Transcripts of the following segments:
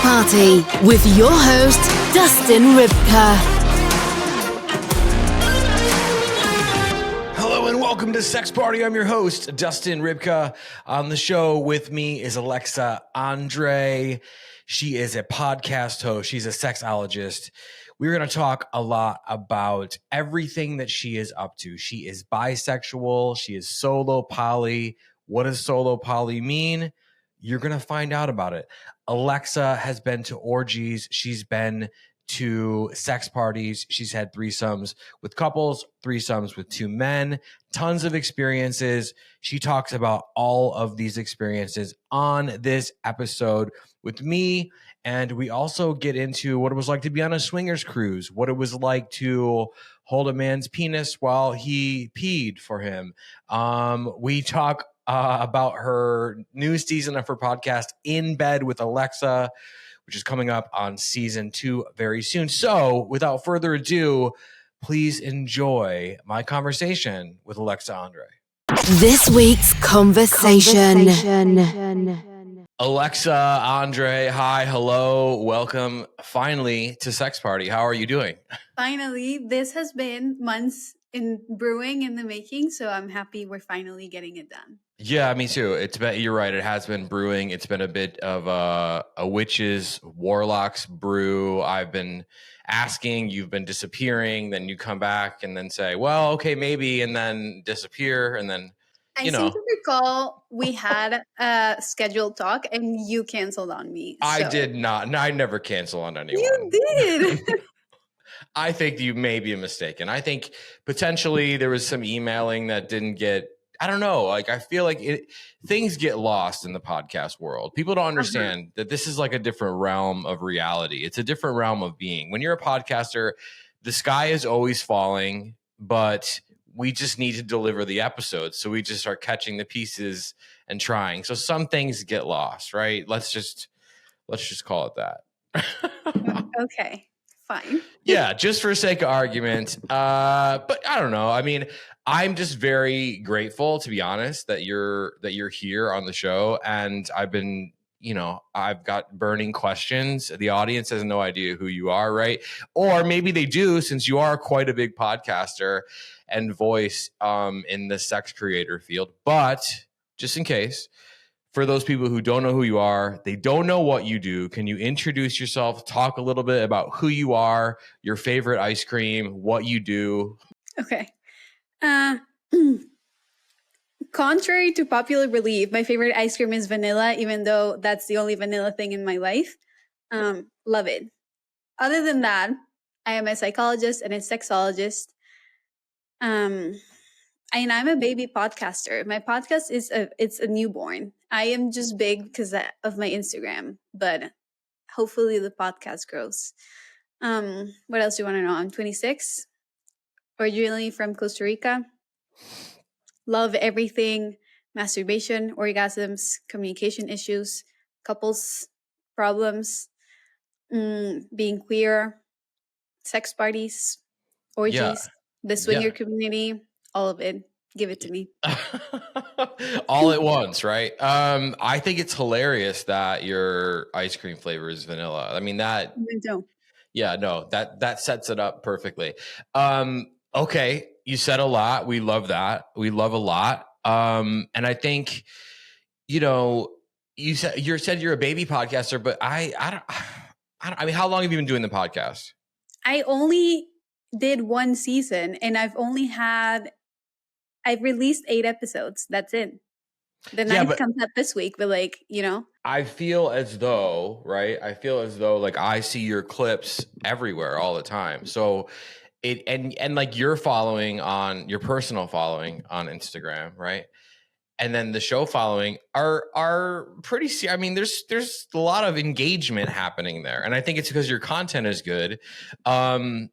Party with your host, Dustin Rybka. Hello and welcome to Sex Party. I'm your host, Dustin Rybka. On the show with me is Alexa Andre. She is a podcast host. She's a sexologist. We're going to talk a lot about everything that she is up to. She is bisexual. She is solo poly. What does solo poly mean? You're going to find out about it. Alexa has been to orgies. She's been to sex parties. She's had threesomes with couples, threesomes with two men, tons of experiences. She talks about all of these experiences on this episode with me. And we also get into what it was like to be on a swingers cruise, what it was like to hold a man's penis while he peed for him. We talk about her new season of her podcast, In Bed with Alexa, which is coming up on season 2 very soon. So without further ado, please enjoy my conversation with Alexa Andre. This week's conversation. Alexa Andre, hi, hello, welcome finally to Sex Party. How are you doing? Finally, this has been months in brewing in the making, so I'm happy we're finally getting it done. Yeah, me too. You're right. It has been brewing. It's been a bit of a witches, warlocks brew. I've been asking, you've been disappearing, then you come back and then say, well, okay, maybe, and then disappear. And then, I seem to recall we had a scheduled talk and you canceled on me. I did not. No, I never cancel on anyone. You did. I think you may be mistaken. I think potentially there was some emailing that didn't get, I don't know. Like, I feel like things get lost in the podcast world. People don't understand that this is like a different realm of reality. It's a different realm of being. When you're a podcaster, the sky is always falling, but we just need to deliver the episodes. So we just start catching the pieces and trying. So some things get lost, right? Let's just call it that. Okay, fine. Yeah, just for sake of argument. But I don't know. I mean, I'm just very grateful, to be honest, that you're here on the show. And I've got burning questions. The audience has no idea who you are, right? Or maybe they do, since you are quite a big podcaster and voice in the sex creator field. But just in case, for those people who don't know who you are, they don't know what you do, can you introduce yourself, talk a little bit about who you are, your favorite ice cream, what you do? Okay. Contrary to popular belief, my favorite ice cream is vanilla, even though that's the only vanilla thing in my life. Love it. Other than that, I am a psychologist and a sexologist. And I'm a baby podcaster. My podcast it's a newborn. I am just big because of my Instagram, but hopefully the podcast grows. What else do you want to know? I'm 26, originally from Costa Rica. Love everything: masturbation, orgasms, communication issues, couples problems, being queer, sex parties, orgies, the swinger community, all of it. Give it to me. All at once, right? I think it's hilarious that your ice cream flavor is vanilla. I mean, that. Yeah, no, that sets it up perfectly. Okay, you said a lot. We love that. We love a lot. And I think, you said you're a baby podcaster, but I mean, how long have you been doing the podcast? I only did one season, and I've released 8 episodes. That's it. The 9th comes up this week, but I feel as though, right? Like I see your clips everywhere all the time. So and like your following on your personal following on Instagram, right? And then the show following are pretty. I mean, there's a lot of engagement happening there, and I think it's because your content is good. And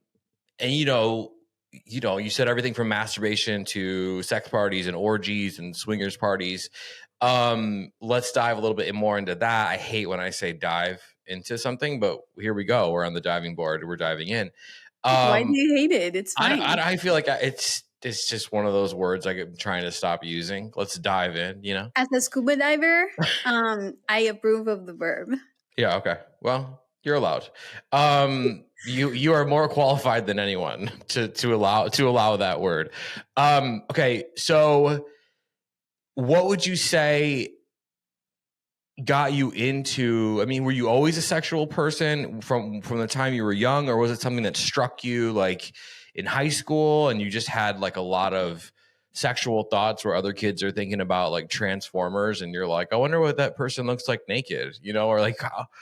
you said everything from masturbation to sex parties and orgies and swingers parties. Let's dive a little bit more into that. I hate when I say dive into something, but here we go. We're on the diving board. We're diving in. Why do you hate it? It's fine. I feel like it's just one of those words I'm trying to stop using. Let's dive in, As a scuba diver, I approve of the verb. Yeah. Okay. Well, you're allowed. You are more qualified than anyone to allow that word. Okay. So what would you say got you into, I mean, were you always a sexual person from the time you were young, or was it something that struck you like in high school and you just had like a lot of sexual thoughts where other kids are thinking about like Transformers and you're like, I wonder what that person looks like naked, or like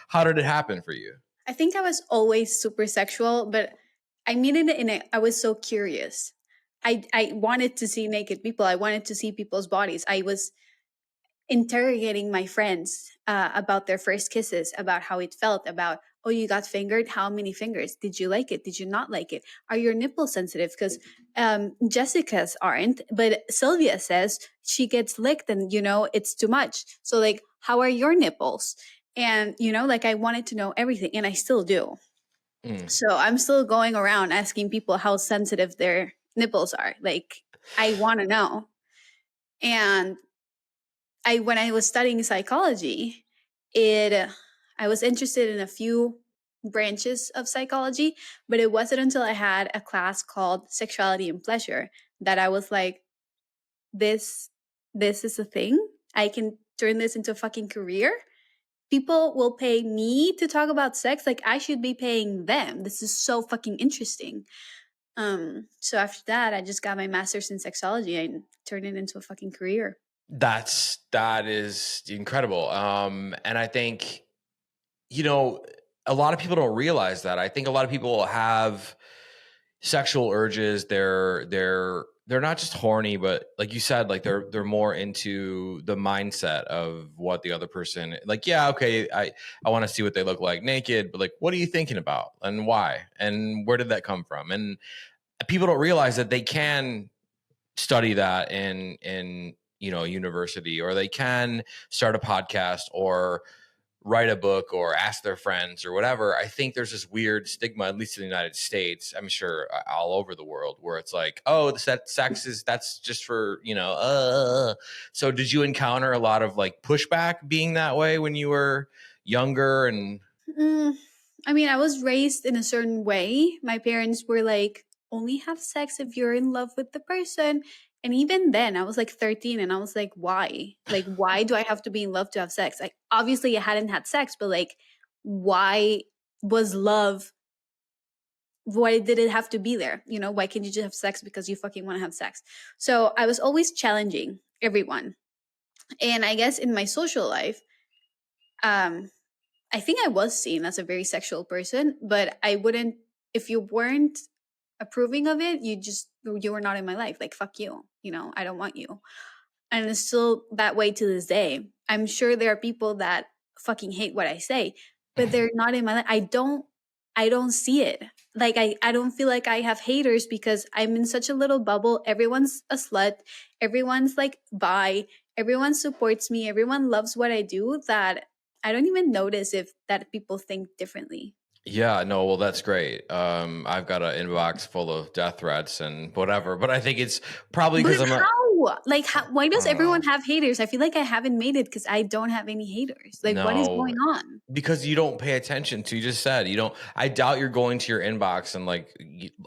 how did it happen for you? I think I was always super sexual, but I mean it in a, I was so curious. I wanted to see naked people. I wanted to see people's bodies. I was interrogating my friends about their first kisses, about how it felt, about, oh, you got fingered. How many fingers? Did you like it? Did you not like it? Are your nipples sensitive? Because Jessica's aren't, but Sylvia says she gets licked and, it's too much. So, like, how are your nipples? And, like I wanted to know everything, and I still do. So I'm still going around asking people how sensitive their nipples are. Like, I want to know. And when I was studying psychology, I was interested in a few branches of psychology, but it wasn't until I had a class called Sexuality and Pleasure that I was like, this is a thing. I can turn this into a fucking career. People will pay me to talk about sex, like I should be paying them. This is so fucking interesting. So after that, I just got my master's in sexology and turned it into a fucking career. That is incredible. And I think, a lot of people don't realize that. I think a lot of people have sexual urges. They're not just horny, but like you said, like they're more into the mindset of what the other person, like, yeah, okay, I want to see what they look like naked, but like, what are you thinking about and why? And where did that come from? And people don't realize that they can study that in university, or they can start a podcast or write a book or ask their friends or whatever. I think there's this weird stigma, at least in the United States, I'm sure all over the world, where it's like, oh, sex is, that's just for, So did you encounter a lot of like pushback being that way when you were younger? And I mean, I was raised in a certain way. My parents were like, only have sex if you're in love with the person. And even then, I was like 13 and I was like, why? Like, why do I have to be in love to have sex? Like, obviously, I hadn't had sex, but like, why was love? Why did it have to be there? Why can't you just have sex because you fucking want to have sex? So I was always challenging everyone. And I guess in my social life, I think I was seen as a very sexual person, but I wouldn't, if you weren't approving of it, you were not in my life. Like, fuck you. I don't want you. And it's still that way to this day. I'm sure there are people that fucking hate what I say, but they're not in my life. I don't see it. Like, I don't feel like I have haters because I'm in such a little bubble. Everyone's a slut. Everyone's like, bi. Everyone supports me. Everyone loves what I do, that I don't even notice if that people think differently. yeah, no, well, that's great. I've got an inbox full of death threats and whatever, but I think it's probably because But I'm not. how? Like, why does I don't know. everyone have haters? I feel like I haven't made it because I don't have any haters. Like, what is No, going on? because you don't pay attention to, you just said you don't. I doubt you're going to your inbox and like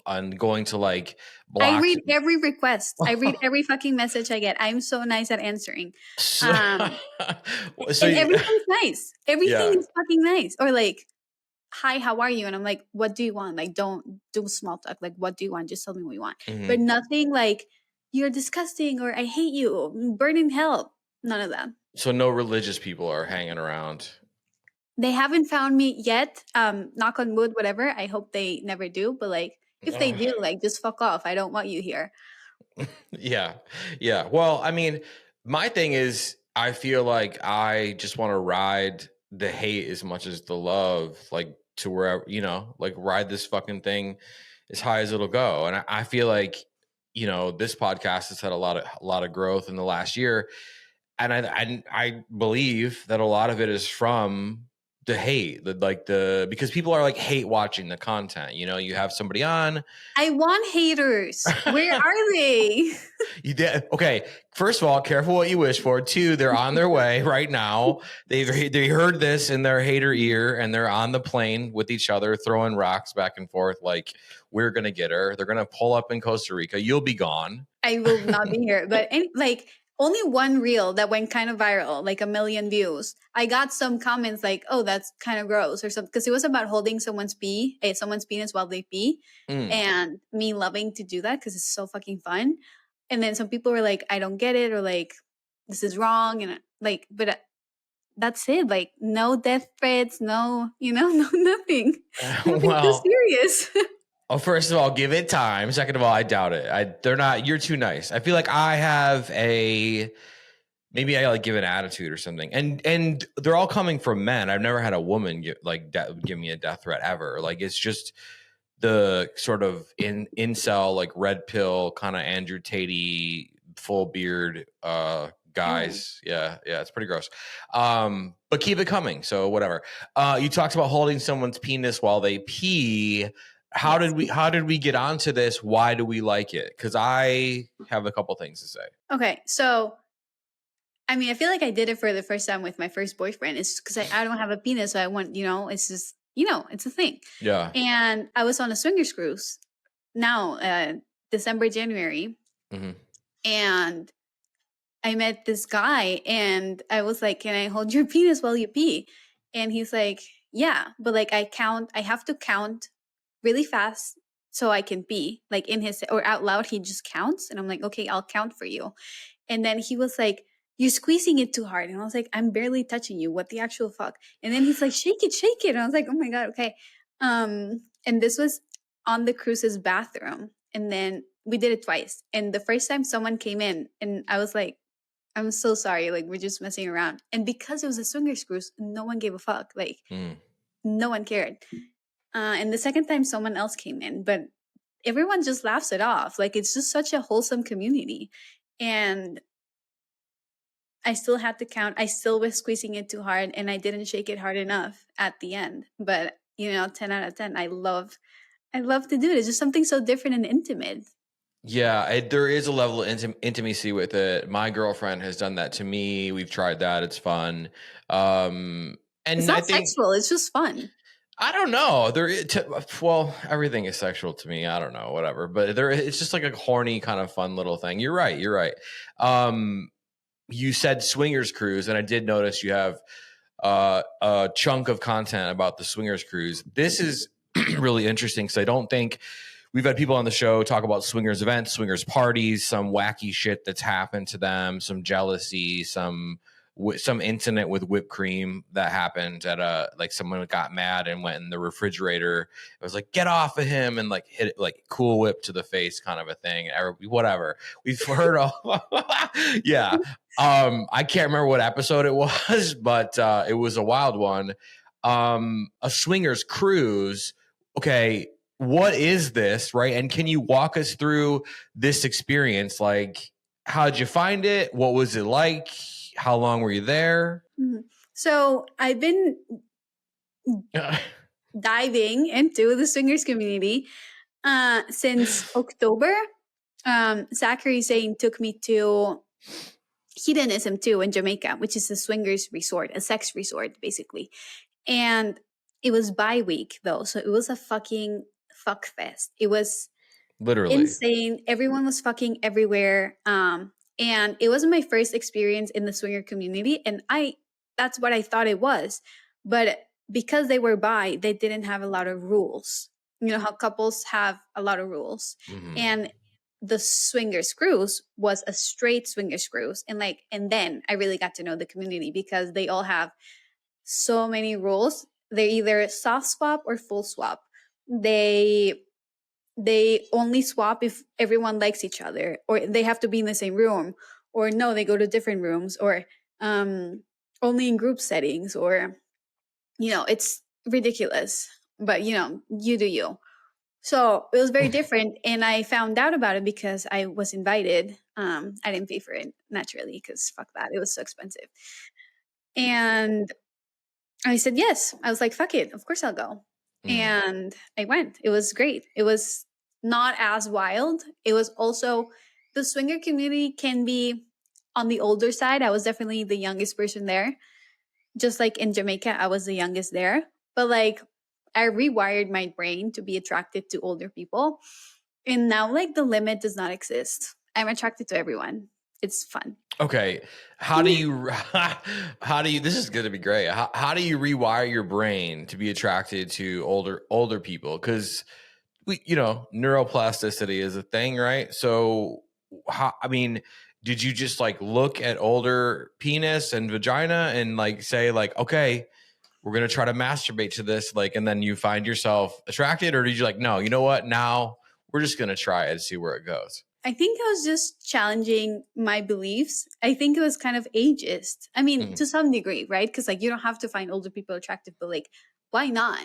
and going to like I block. read every request. I read every fucking message I get. I'm so nice at answering. So, Um, so and everything's nice. Everything yeah, is fucking nice. Or like, hi, how are you? And I'm like, what do you want? Like, don't do small talk. Like, what do you want? Just tell me what you want. But mhm. nothing like, you're disgusting or I hate you, burn in hell. None of that. So no religious people are hanging around. They haven't found me yet. Knock on wood, whatever. I hope they never do. But like, if they Oh, do, like, just fuck off. I don't want you here. yeah, yeah. Well, I mean, my thing is, I feel like I just want to ride the hate as much as the love, like to wherever, like ride this fucking thing as high as it'll go. And I feel like, this podcast has had a lot of growth in the last year, and I believe that a lot of it is from the hate, because people are like hate watching the content. You know, you have somebody on. I want haters. Where are they? You did okay. First of all, careful what you wish for. Two, they're on their way right now. They heard this in their hater ear, and they're on the plane with each other, throwing rocks back and forth. Like, we're gonna get her. They're gonna pull up in Costa Rica. You'll be gone. I will not be here. But like only one reel that went kind of viral, like 1 million views. I got some comments like, "Oh, that's kind of gross," or something, because it was about holding someone's penis while they pee, and me loving to do that because it's so fucking fun. And then some people were like, "I don't get it," or like, "This is wrong," and like, but that's it. Like, no death threats, no, no, nothing. Nothing too serious. Oh, first of all, give it time. Second of all, I doubt it. They're not. You're too nice. I feel like I have maybe I like give an attitude or something. And they're all coming from men. I've never had a woman give me a death threat ever. Like, it's just the sort of incel, like red pill kind of Andrew Tate full beard guys. Yeah, it's pretty gross. But keep it coming. So whatever. You talked about holding someone's penis while they pee. How did we get onto this? Why do we like it? Because I have a couple things to say. Okay, so I mean, I feel like I did it for the first time with my first boyfriend. It's because I don't have a penis, so I want, it's just, it's a thing. Yeah. And I was on a swingers cruise now, December, January. Mm-hmm. And I met this guy and I was like, "Can I hold your penis while you pee?" And he's like, "Yeah, but like I have to count really fast so I can pee." Like in his, or out loud, he just counts. And I'm like, "Okay, I'll count for you." And then he was like, "You're squeezing it too hard." And I was like, "I'm barely touching you. What the actual fuck?" And then he's like, shake it. And I was like, "Oh my God, okay." And this was on the cruise's bathroom. And then we did it twice. And the first time someone came in and I was like, "I'm so sorry. Like, we're just messing around." And because it was a swingers cruise, no one gave a fuck. Like, no one cared. And the second time someone else came in, but everyone just laughs it off. Like, it's just such a wholesome community. And I still had to count. I still was squeezing it too hard and I didn't shake it hard enough at the end. But, 10 out of 10. I love to do it. It's just something so different and intimate. Yeah, there is a level of intimacy with it. My girlfriend has done that to me. We've tried that. It's fun. And it's not sexual. It's just fun. I don't know. Everything is sexual to me. I don't know, whatever. But it's just like a horny kind of fun little thing. You're right. You said swingers cruise, and I did notice you have a chunk of content about the swingers cruise. This is really interesting because I don't think we've had people on the show talk about swingers events, swingers parties, some wacky shit that's happened to them, some jealousy, some incident with whipped cream that happened at like someone got mad and went in the refrigerator. It was like, "Get off of him," and like hit it, like Cool Whip to the face kind of a thing. Whatever. We've heard all. Yeah. I can't remember what episode it was, but it was a wild one. A swingers cruise. Okay. What is this, right? And can you walk us through this experience? Like, how did you find it? What was it like? How long were you there? Mm-hmm. So I've been diving into the swingers community since October. Zachary Zane took me to Hedonism 2 in Jamaica, which is a swingers resort, a sex resort, basically. And it was bi-week, though. So it was a fucking fuck fest. It was literally insane. Everyone was fucking everywhere. And it wasn't my first experience in the swinger community. And that's what I thought it was. But because they were bi, they didn't have a lot of rules. You know how couples have a lot of rules. Mm-hmm. And the swingers cruise was a straight swingers cruise. And then I really got to know the community because they all have so many rules. They're either soft swap or full swap. They only swap if everyone likes each other, or they have to be in the same room, or no, they go to different rooms, or only in group settings, or it's ridiculous. But you do you. So it was very different, and I found out about it because I was invited. I didn't pay for it, naturally, because fuck that, it was so expensive. And I said yes. I was like, fuck it, of course I'll go. And I went. It was great. It was not as wild. It was also, the swinger community can be on the older side. I was definitely the youngest person there. Just like in Jamaica, I was the youngest there. But like, I rewired my brain to be attracted to older people. And now, like, the limit does not exist. I'm attracted to everyone. It's fun. Okay. How do you, this is going to be great. How do you rewire your brain to be attracted to older people? Cause neuroplasticity is a thing, right? So did you just like look at older penis and vagina and like say like, okay, we're going to try to masturbate to this, like, and then you find yourself attracted? Or did you like, no, you know what? Now we're just going to try it and see where it goes. I think I was just challenging my beliefs. I think it was kind of ageist. I mean, to some degree, right? Because like you don't have to find older people attractive, but like, why not?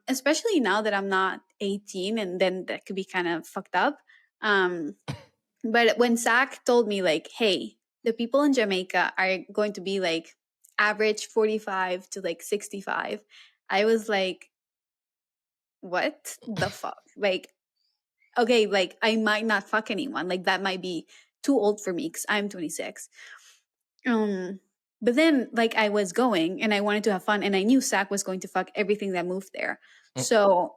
Especially now that I'm not 18, and then that could be kind of fucked up. But when Zach told me like, hey, the people in Jamaica are going to be like average 45 to like 65, I was like, what the fuck? Like, okay, like I might not fuck anyone. Like that might be too old for me because I'm 26. But then like I was going and I wanted to have fun, and I knew Zach was going to fuck everything that moved there. So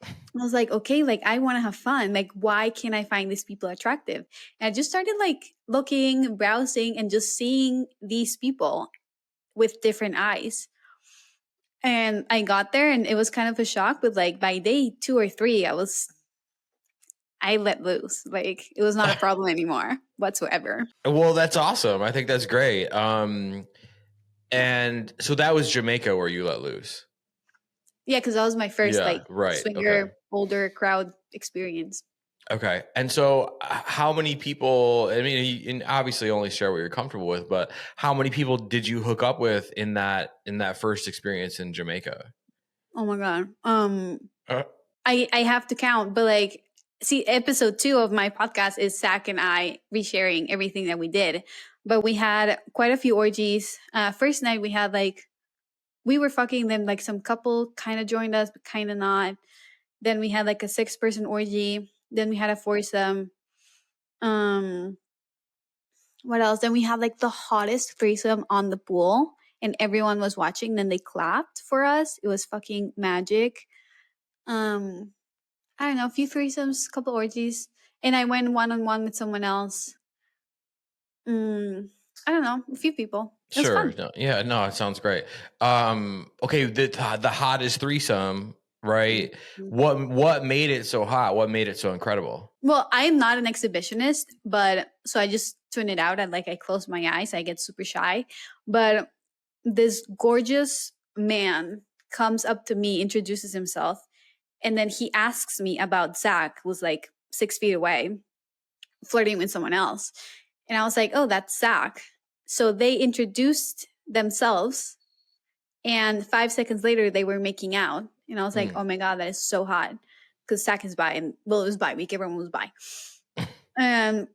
I was like, okay, like I want to have fun. Like, why can't I find these people attractive? And I just started like looking, browsing, and just seeing these people with different eyes. And I got there and it was kind of a shock, but like by day 2 or 3, I let loose. Like it was not a problem anymore whatsoever. Well, that's awesome. I think that's great. And so that was Jamaica where you let loose. Yeah, because that was my first swinger older crowd experience. Okay. And so how many people, I mean, you obviously only share what you're comfortable with, but how many people did you hook up with in that first experience in Jamaica? Oh my God. I have to count, but like, see, episode 2 of my podcast is Zach and I resharing everything that we did. But we had quite a few orgies. First night we had like, we were fucking, then like some couple kind of joined us, but kind of not. Then we had like a 6-person orgy. Then we had a foursome. What else? Then we had like the hottest threesome on the pool, and everyone was watching. Then they clapped for us. It was fucking magic. I don't know, a few threesomes, a couple orgies, and I went one-on-one with someone else. I don't know, a few people. It Sure. was fun. It sounds great. Okay, the hottest threesome, right? What made it so hot? What made it so incredible? Well, I'm not an exhibitionist, but so I just tune it out. I close my eyes. I get super shy. But this gorgeous man comes up to me, introduces himself, and then he asks me about Zach, who's like 6 feet away, flirting with someone else. And I was like, oh, that's Zach. So they introduced themselves, and 5 seconds later, they were making out. And I was like, oh my God, that is so hot. Because Zach is bi, and it was bi week. Everyone was bi. And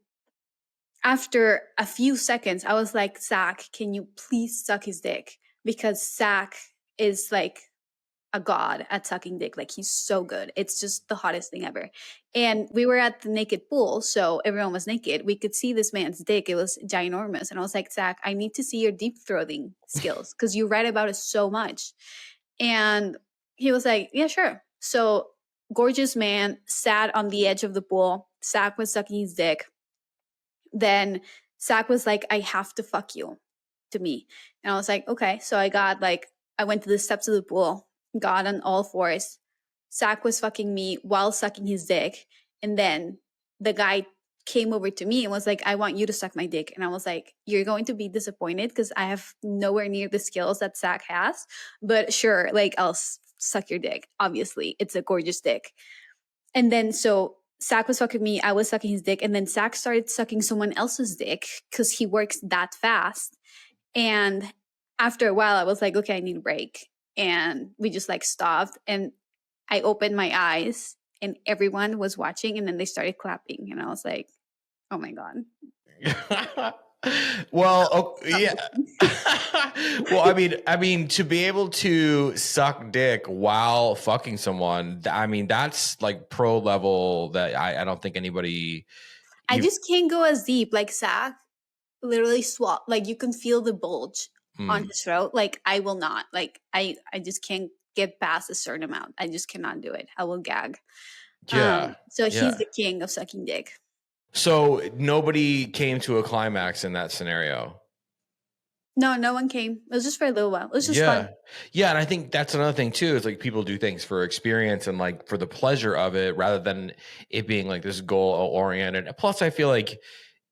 after a few seconds, I was like, Zach, can you please suck his dick? Because Zach is like a god at sucking dick. Like he's so good. It's just the hottest thing ever. And we were at the naked pool, so everyone was naked. We could see this man's dick. It was ginormous. And I was like, Zach, I need to see your deep throating skills because you write about it so much. And he was like, yeah, sure. So gorgeous man sat on the edge of the pool. Zach was sucking his dick. Then Zach was like, I have to fuck you, to me. And I was like, okay. So I went to the steps of the pool, got on all fours. Zach was fucking me while sucking his dick. And then the guy came over to me and was like, I want you to suck my dick. And I was like, you're going to be disappointed because I have nowhere near the skills that Zach has. But sure, like I'll suck your dick. Obviously, it's a gorgeous dick. And then so Zach was fucking me, I was sucking his dick. And then Zach started sucking someone else's dick because he works that fast. And after a while, I was like, okay, I need a break. And we just like stopped. And I opened my eyes and everyone was watching. And then they started clapping. And I was like, oh my God. Well, yeah. Well, I mean, to be able to suck dick while fucking someone, I mean, that's like pro level that I don't think anybody. I just can't go as deep. Like Zach literally swap. Like you can feel the bulge on his throat. Like I will not. Like I just can't get past a certain amount. I just cannot do it. I will gag. Yeah. So he's Yeah. the king of sucking dick. So nobody came to a climax in that scenario. No, no one came. It was just for a little while. It was just Yeah. fun. Yeah. And I think that's another thing too, is like people do things for experience and like for the pleasure of it rather than it being like this goal oriented. Plus, I feel like,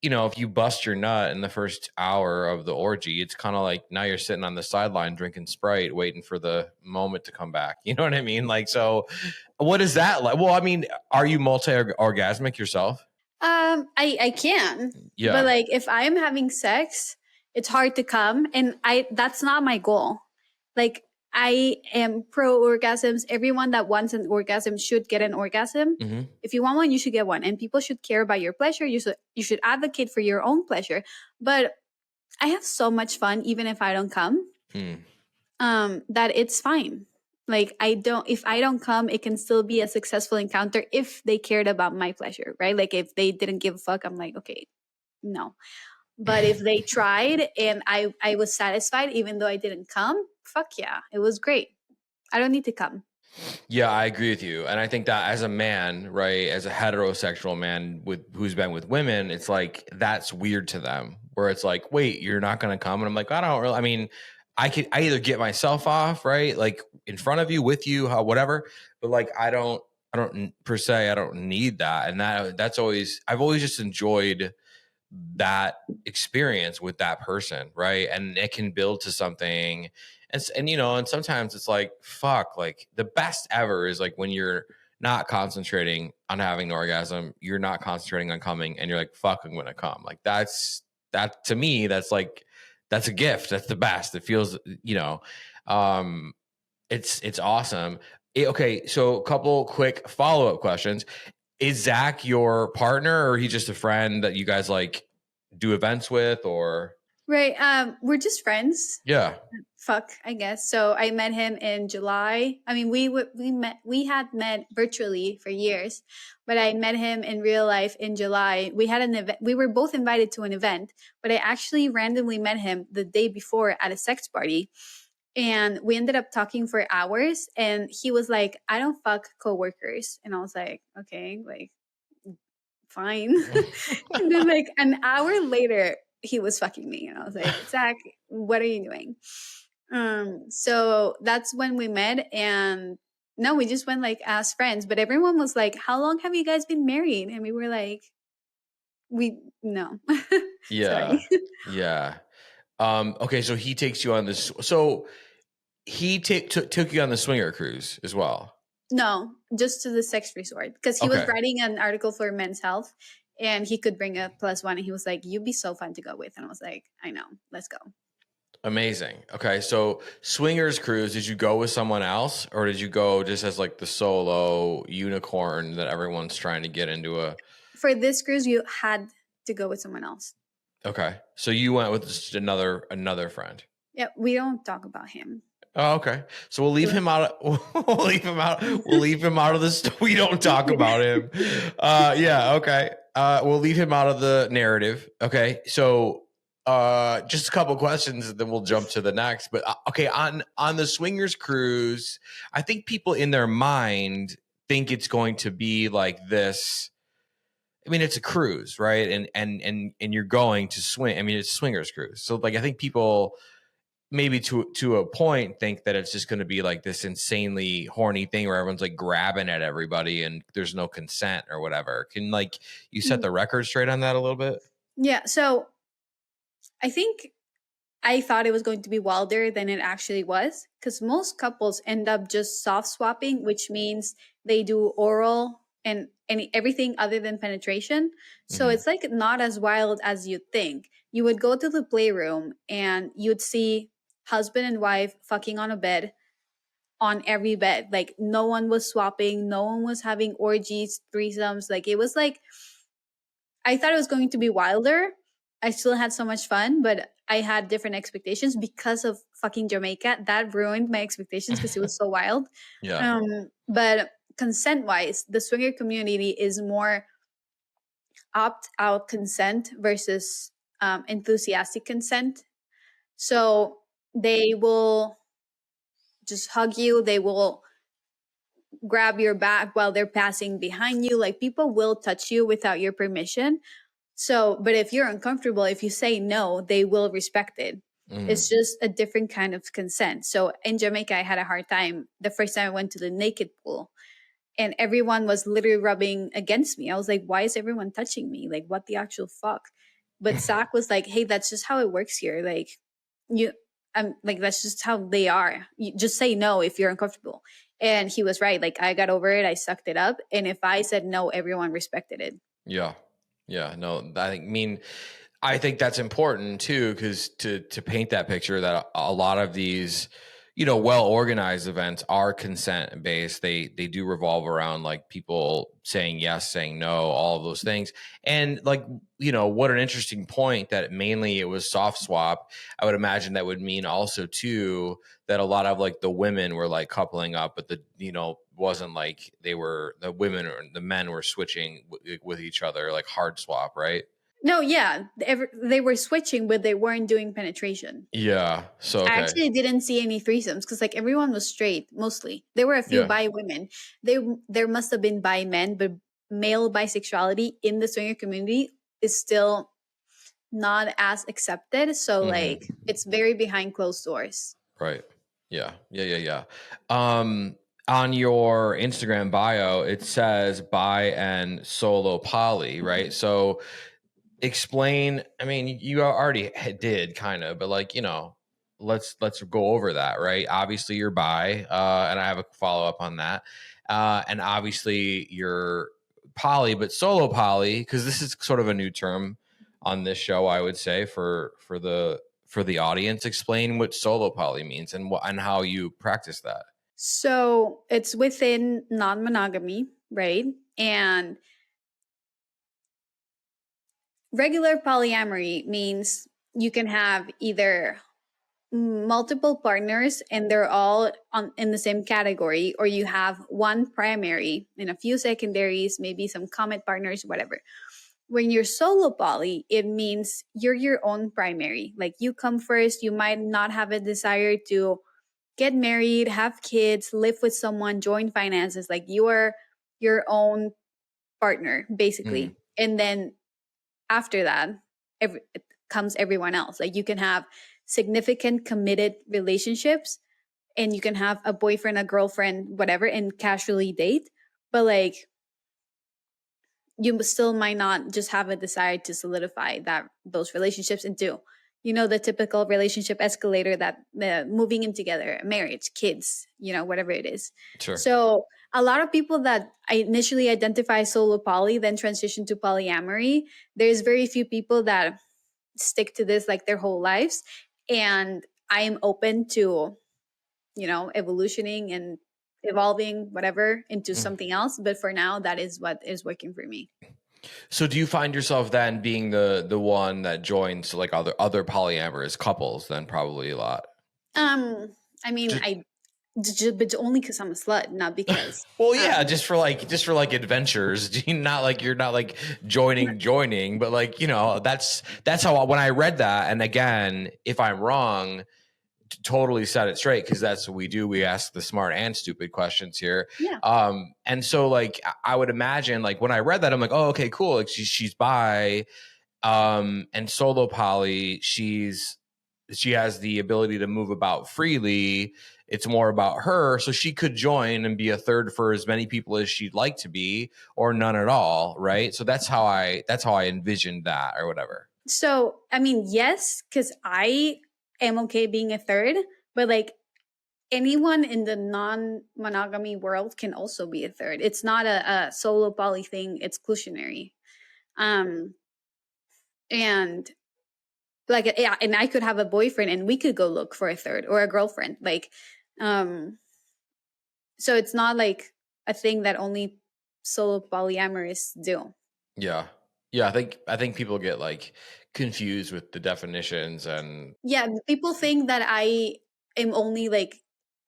you know, if you bust your nut in the first hour of the orgy, it's kind of like now you're sitting on the sideline drinking Sprite, waiting for the moment to come back. You know what I mean? Like, so what is that like? Well, I mean, are you multi-orgasmic yourself? I can, Yeah. but like if I'm having sex, it's hard to come, and that's not my goal. Like I am pro orgasms. Everyone that wants an orgasm should get an orgasm. Mm-hmm. If you want one, you should get one, and people should care about your pleasure. You should advocate for your own pleasure. But I have so much fun, even if I don't come. That it's fine. Like if I don't come, it can still be a successful encounter if they cared about my pleasure, right? Like if they didn't give a fuck, I'm like, okay, no. But if they tried and I was satisfied even though I didn't come, fuck yeah, it was great. I don't need to come. Yeah, I agree with you. And I think that as a man, right, as a heterosexual man who's been with women, it's like that's weird to them where it's like, wait, you're not going to come. And I'm like, I don't really, I mean, I either get myself off, right? Like in front of you, with you, whatever. But like, I don't per se, I don't need that. And that's always, I've always just enjoyed that experience with that person, right? And it can build to something. And you know, and sometimes it's like, fuck, like the best ever is like when you're not concentrating on having an orgasm, you're not concentrating on coming, and you're like, fuck, I'm gonna come. Like that to me, that's like that's a gift. That's the best. It feels, you know, it's awesome. Okay, so a couple quick follow-up questions. Is Zach your partner, or he just a friend that you guys like do events with, or? Right. We're just friends. Yeah. Fuck, I guess. So I met him in July. I mean, we had met virtually for years, but I met him in real life in July. We had an event. We were both invited to an event, but I actually randomly met him the day before at a sex party. And we ended up talking for hours, and he was like, I don't fuck coworkers. And I was like, okay, like fine. And then like an hour later, he was fucking me. And I was like, Zach, what are you doing? So that's when we met, and no, we just went like as friends. But everyone was like, how long have you guys been married? And we were like, we no. Yeah. Sorry. Yeah. Okay, so he takes you on this. So he took you on the swinger cruise as well. No, just to the sex resort, because he was Okay. writing an article for Men's Health, and he could bring a plus one, and he was like, you'd be so fun to go with. And I was like, I know, let's go. Amazing. Okay, so swingers cruise, did you go with someone else, or did you go just as like the solo unicorn that everyone's trying to get into a? For this cruise, you had to go with someone else. Okay, so you went with just another friend. Yeah, we don't talk about him. Oh, okay. So we'll leave him out. We'll leave him out. We'll leave him out of the. We don't talk about him. Yeah. Okay. We'll leave him out of the narrative. Okay. So, just a couple questions, and then we'll jump to the next. But okay, on the swingers cruise, I think people in their mind think it's going to be like this. I mean, it's a cruise, right? And you're going to swing. I mean, it's a swingers cruise. So, like, I think people maybe to a point think that it's just going to be like this insanely horny thing where everyone's like grabbing at everybody and there's no consent or whatever. Can like you set the record straight on that a little bit? Yeah. So I think I thought it was going to be wilder than it actually was, because most couples end up just soft swapping, which means they do oral and everything other than penetration. So it's like not as wild as you'd think. You would go to the playroom and you'd see husband and wife fucking on a bed, on every bed. Like no one was swapping, no one was having orgies, threesomes. Like it was like, I thought it was going to be wilder. I still had so much fun, but I had different expectations because of fucking Jamaica. That ruined my expectations because it was so wild. Yeah. But consent wise, the swinger community is more opt out consent versus enthusiastic consent. So they will just hug you. They will grab your back while they're passing behind you. Like people will touch you without your permission. So, but if you're uncomfortable, if you say no, they will respect it. It's just a different kind of consent. So in Jamaica, I had a hard time the first time I went to the naked pool, and everyone was literally rubbing against me. I was like, why is everyone touching me? Like, what the actual fuck? But Zach was like, hey, that's just how it works here. Like, I'm like, that's just how they are. You just say no if you're uncomfortable. And he was right. Like, I got over it. I sucked it up. And if I said no, everyone respected it. Yeah. Yeah. No, I think that's important too, because to paint that picture that a lot of these, well organized events are consent based. They do revolve around like people saying yes, saying no, all of those things. And like, what an interesting point that mainly it was soft swap. I would imagine that would mean also too that a lot of like the women were like coupling up, but wasn't like the women or the men were switching with each other, like hard swap, right? No, yeah, they were switching, but they weren't doing penetration. Yeah. So okay. I actually didn't see any threesomes because like everyone was straight mostly. There were a few bi women. There must have been bi men, but male bisexuality in the swinger community is still not as accepted. So like it's very behind closed doors. Right. Yeah. On your Instagram bio, it says bi and solo poly, right? So explain, I mean, you already did kind of, but like, let's go over that, right? Obviously you're bi, and I have a follow-up on that. And obviously you're poly, but solo poly, because this is sort of a new term on this show, I would say, for the audience. Explain what solo poly means and how you practice that. So it's within non-monogamy, right? And regular polyamory means you can have either multiple partners and they're all in the same category, or you have one primary and a few secondaries, maybe some comet partners, whatever. When you're solo poly, it means you're your own primary. Like you come first. You might not have a desire to get married, have kids, live with someone, join finances. Like you are your own partner, basically. And then after that, comes everyone else. Like you can have significant committed relationships and you can have a boyfriend, a girlfriend, whatever, and casually date. But like you still might not just have a desire to solidify those relationships into, the typical relationship escalator that moving in together, marriage, kids, whatever it is. Sure. So a lot of people that I initially identify solo poly, then transition to polyamory, there's very few people that stick to this like their whole lives. And I am open to, evolutioning and evolving whatever into something else. But for now, that is what is working for me. So do you find yourself then being the one that joins like other polyamorous couples then probably a lot? I mean, but only because I'm a slut, not because. Well, yeah, just for like adventures. You're not like joining, but like, that's how, when I read that, and again, if I'm wrong, totally set it straight, because that's what we do. We ask the smart and stupid questions here. Yeah. And so like I would imagine like when I read that, I'm like, oh, okay, cool. Like she's bi, and solo poly, she has the ability to move about freely. It's more about her, so she could join and be a third for as many people as she'd like to be, or none at all, right? So that's how I envisioned that, or whatever. So I mean, yes, because I am okay being a third, but like anyone in the non-monogamy world can also be a third. It's not a solo poly thing, it's exclusionary. And like, yeah, and I could have a boyfriend and we could go look for a third, or a girlfriend. Like, so it's not like a thing that only solo polyamorous do. Yeah. Yeah, I think people get like confused with the definitions and Yeah, people think that I am only like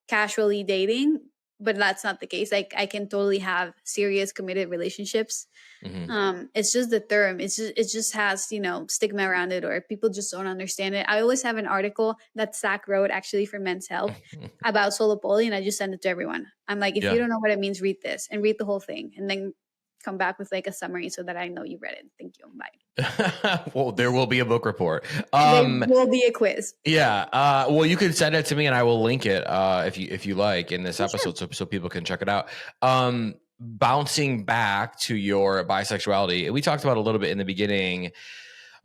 casually dating, but that's not the case. Like I can totally have serious committed relationships. mhm. It's just the term. It just has, you know, stigma around it, or people just don't understand it. I always have an article that Zach wrote actually for Men's Health about solo poly, and I just send it to everyone. I'm like, if you Yeah. don't know what it means, read this and read the whole thing, and then come back with like a summary so that I know you read it. Thank you. Bye. Well, there will be a book report. There will be a quiz. Yeah. Well, you can send it to me and I will link it if you like in this Yeah, episode so people can check it out. Bouncing back to your bisexuality, we talked about a little bit in the beginning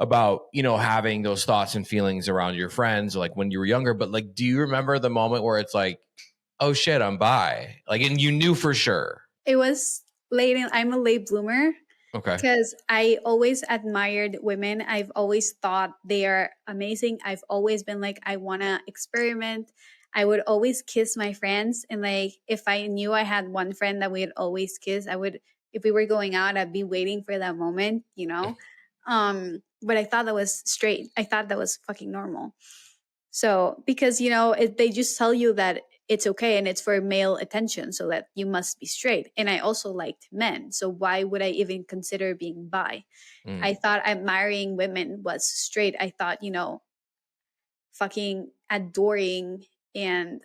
about, having those thoughts and feelings around your friends, like when you were younger, but like, do you remember the moment where it's like, oh shit, I'm bi? Like, and you knew for sure. it was late. I'm a late bloomer. Okay. Because I always admired women. I've always thought they are amazing. I've always been like, I want to experiment. I would always kiss my friends. And like, if I knew I had one friend that we'd always kiss, if we were going out, I'd be waiting for that moment, you know? But I thought that was straight. I thought that was fucking normal. So, because, they just tell you that it's okay and it's for male attention, so that you must be straight. And I also liked men. So why would I even consider being bi? I thought admiring women was straight. I thought, fucking adoring and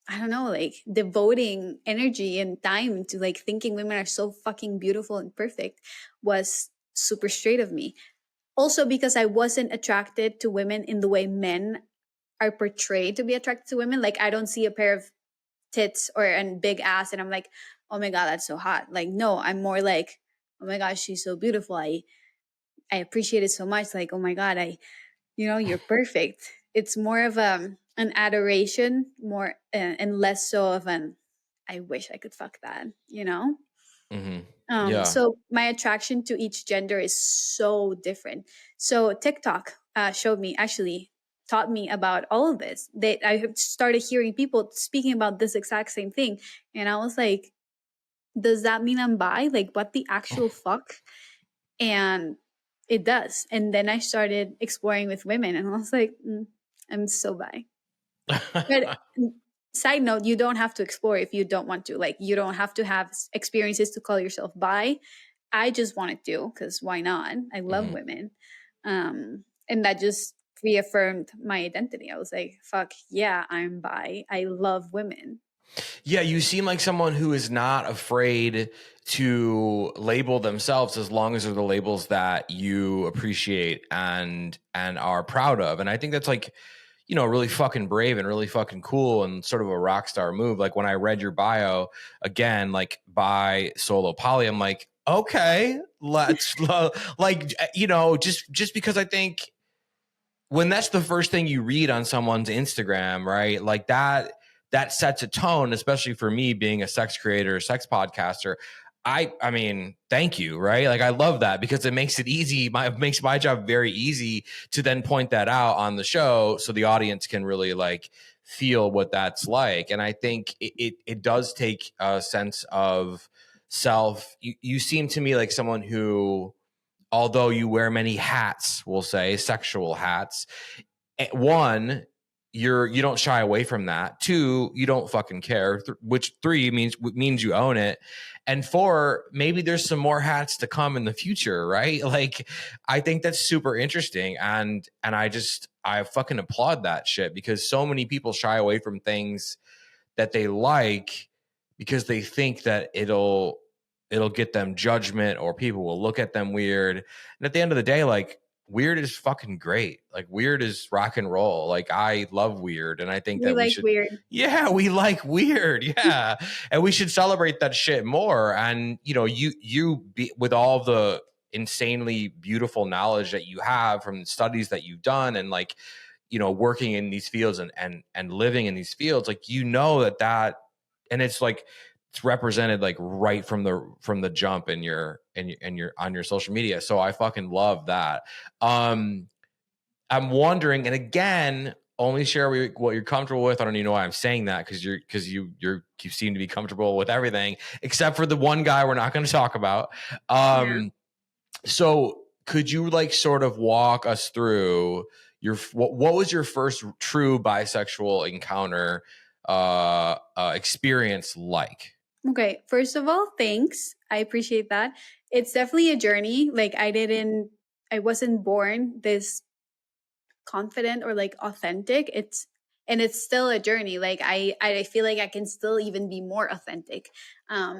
I don't know, like devoting energy and time to like thinking women are so fucking beautiful and perfect was super straight of me. Also because I wasn't attracted to women in the way men are portrayed to be attracted to women. Like I don't see a pair of tits or a big ass and I'm like, oh my god, that's so hot. Like no, I'm more like, oh my gosh, she's so beautiful. I appreciate it so much. Like, oh my god, you're perfect. It's more of an adoration, more and less so of an I wish I could fuck that, you know? Mm-hmm. Yeah. So my attraction to each gender is so different. So TikTok actually taught me about all of this. I have started hearing people speaking about this exact same thing, and I was like, "Does that mean I'm bi? Like, what the actual fuck?" And it does. And then I started exploring with women, and I was like, "I'm so bi." But side note, you don't have to explore if you don't want to. Like, you don't have to have experiences to call yourself bi. I just wanted to, because why not? I love women. And that just reaffirmed my identity. I was like, fuck yeah, I'm bi. I love women. Yeah, you seem like someone who is not afraid to label themselves as long as they're the labels that you appreciate and are proud of. And I think that's like, really fucking brave and really fucking cool and sort of a rock star move. Like when I read your bio again, like bi, solo, poly, I'm like, okay, let's like, just because I think when that's the first thing you read on someone's Instagram, right? Like that sets a tone, especially for me being a sex creator, sex podcaster. I mean, thank you, right? Like I love that because it makes it easy. Makes my job very easy to then point that out on the show so the audience can really like feel what that's like. And I think it does take a sense of self. You seem to me like someone who, although you wear many hats, we'll say sexual hats, one, you don't shy away from that. Two, you don't fucking care. Which three means you own it. And four, maybe there's some more hats to come in the future, right? Like, I think that's super interesting, and I fucking applaud that shit because so many people shy away from things that they like because they think that it'll get them judgment or people will look at them weird. And at the end of the day, like, weird is fucking great. Like weird is rock and roll. Like I love weird. And I think We that we like should, weird. yeah, we like weird. Yeah. And we should celebrate that shit more. And you be with all the insanely beautiful knowledge that you have from the studies that you've done and like, working in these fields and living in these fields, like, that, and it's like, it's represented like right from the jump in your on your social media. So I fucking love that. I'm wondering, and again, only share what you're comfortable with. I don't even know why I'm saying that, because you seem to be comfortable with everything except for the one guy we're not going to talk about. So could you like sort of walk us through what was your first true bisexual encounter experience like? Okay, first of all, thanks. I appreciate that. It's definitely a journey. Like I wasn't born this confident or like authentic. It's still a journey. Like I feel like I can still even be more authentic.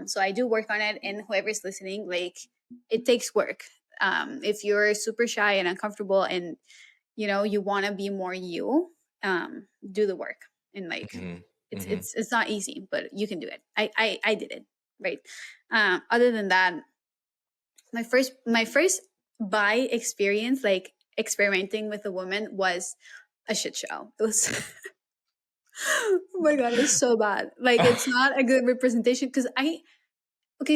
So I do work on it, and whoever's listening, like it takes work. If you're super shy and uncomfortable and you want to be more you, do the work. And like it's not easy, but you can do it. I did it, right? Other than that, my first bi experience, like experimenting with a woman, was a shit show. It was oh my god, it was so bad. Like it's not a good representation, because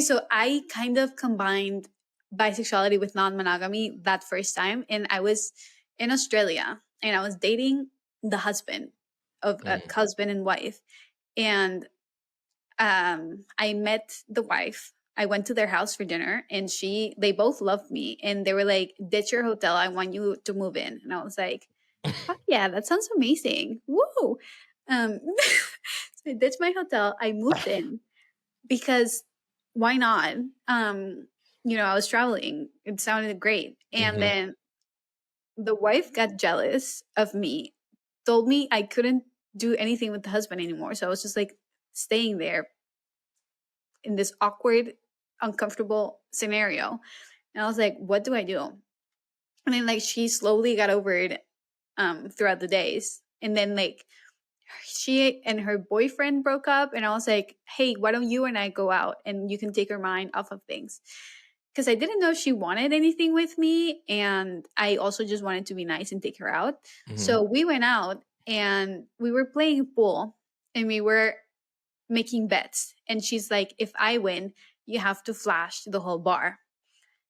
so I kind of combined bisexuality with non-monogamy that first time, and I was in Australia and I was dating the husband of a husband and wife, and I met the wife. I went to their house for dinner, and they both loved me, and they were like, ditch your hotel, I want you to move in. And I was like, fuck yeah, that sounds amazing. Woo. So I ditched my hotel, I moved in, because why not? I was traveling, it sounded great. And then the wife got jealous of me, told me I couldn't do anything with the husband anymore. So I was just like staying there in this awkward, uncomfortable scenario. And I was like, what do I do? And then like she slowly got over it throughout the days. And then like she and her boyfriend broke up, and I was like, hey, why don't you and I go out and you can take her mind off of things? Because I didn't know she wanted anything with me, and I also just wanted to be nice and take her out. So we went out and we were playing pool, and we were making bets. And she's like, if I win, you have to flash the whole bar.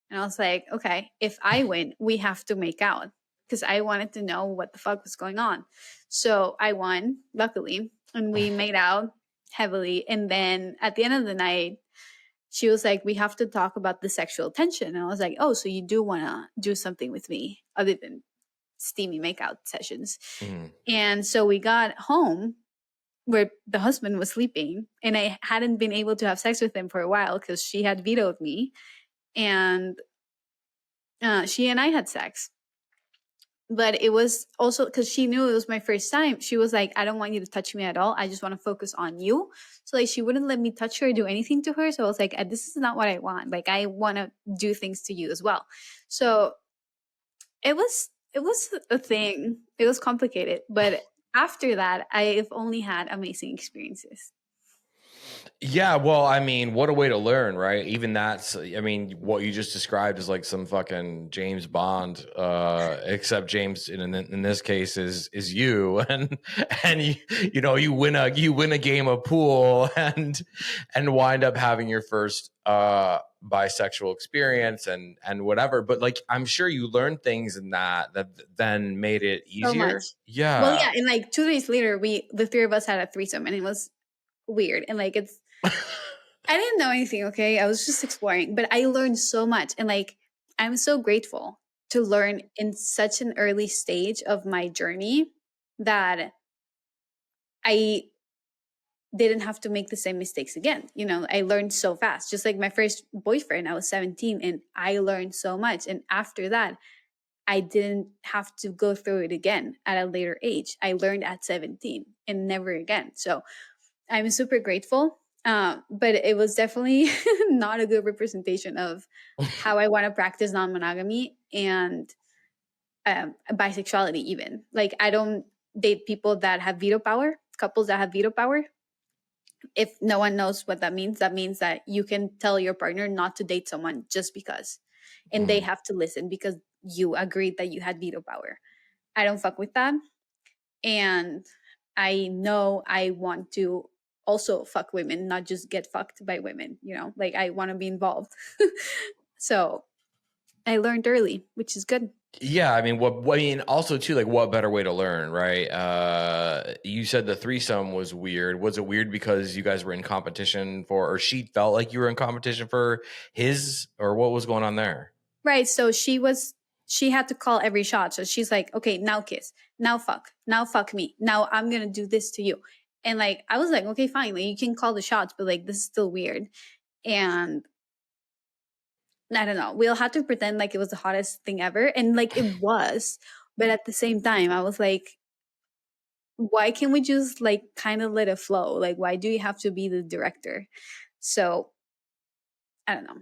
And I was like, okay, if I win, we have to make out, because I wanted to know what the fuck was going on. So I won, luckily, and we made out heavily. And then at the end of the night, she was like, we have to talk about the sexual tension. And I was like, oh, so you do want to do something with me other than steamy makeout sessions. And so we got home where the husband was sleeping, and I hadn't been able to have sex with him for a while because she had vetoed me. And she and I had sex. But it was also because she knew it was my first time. She was like, I don't want you to touch me at all. I just want to focus on you. So like she wouldn't let me touch her or do anything to her. So I was like, this is not what I want. Like I want to do things to you as well. So it was a thing. It was complicated. But after that, I've only had amazing experiences. Yeah, well, I mean, what a way to learn, right? Even that's, I mean, what you just described is like some fucking James Bond, except James in this case is you, and you win a game of pool and wind up having your first bisexual experience and whatever. But like, I'm sure you learned things in that then made it easier. So much. Yeah. Well, yeah, and like 2 days later, the three of us had a threesome, and it was weird. And like I didn't know anything, okay? I was just exploring, but I learned so much. And like I'm so grateful to learn in such an early stage of my journey that I didn't have to make the same mistakes again. I learned so fast. Just like my first boyfriend, I was 17 and I learned so much. And after that, I didn't have to go through it again at a later age. I learned at 17 and never again. So I'm super grateful. But it was definitely not a good representation of how I want to practice non-monogamy and bisexuality even. Like I don't date people that have veto power, couples that have veto power. If no one knows what that means that you can tell your partner not to date someone just because. And they have to listen because you agreed that you had veto power. I don't fuck with that. And I know I want to also fuck women, not just get fucked by women, like I want to be involved. So I learned early, which is good. Yeah, I mean, I mean, also too, like, what better way to learn, right? You said the threesome was weird. Was it weird because you guys were in competition for, or she felt like you were in competition for his, or what was going on there? Right. So she had to call every shot. So she's like, okay, now kiss, now fuck me. Now I'm going to do this to you. And like, I was like, okay, fine. Like, you can call the shots, but like, this is still weird. And I don't know. We'll have to pretend like it was the hottest thing ever. And like, it was. But at the same time, I was like, why can't we just like kind of let it flow? Like, why do you have to be the director? So I don't know.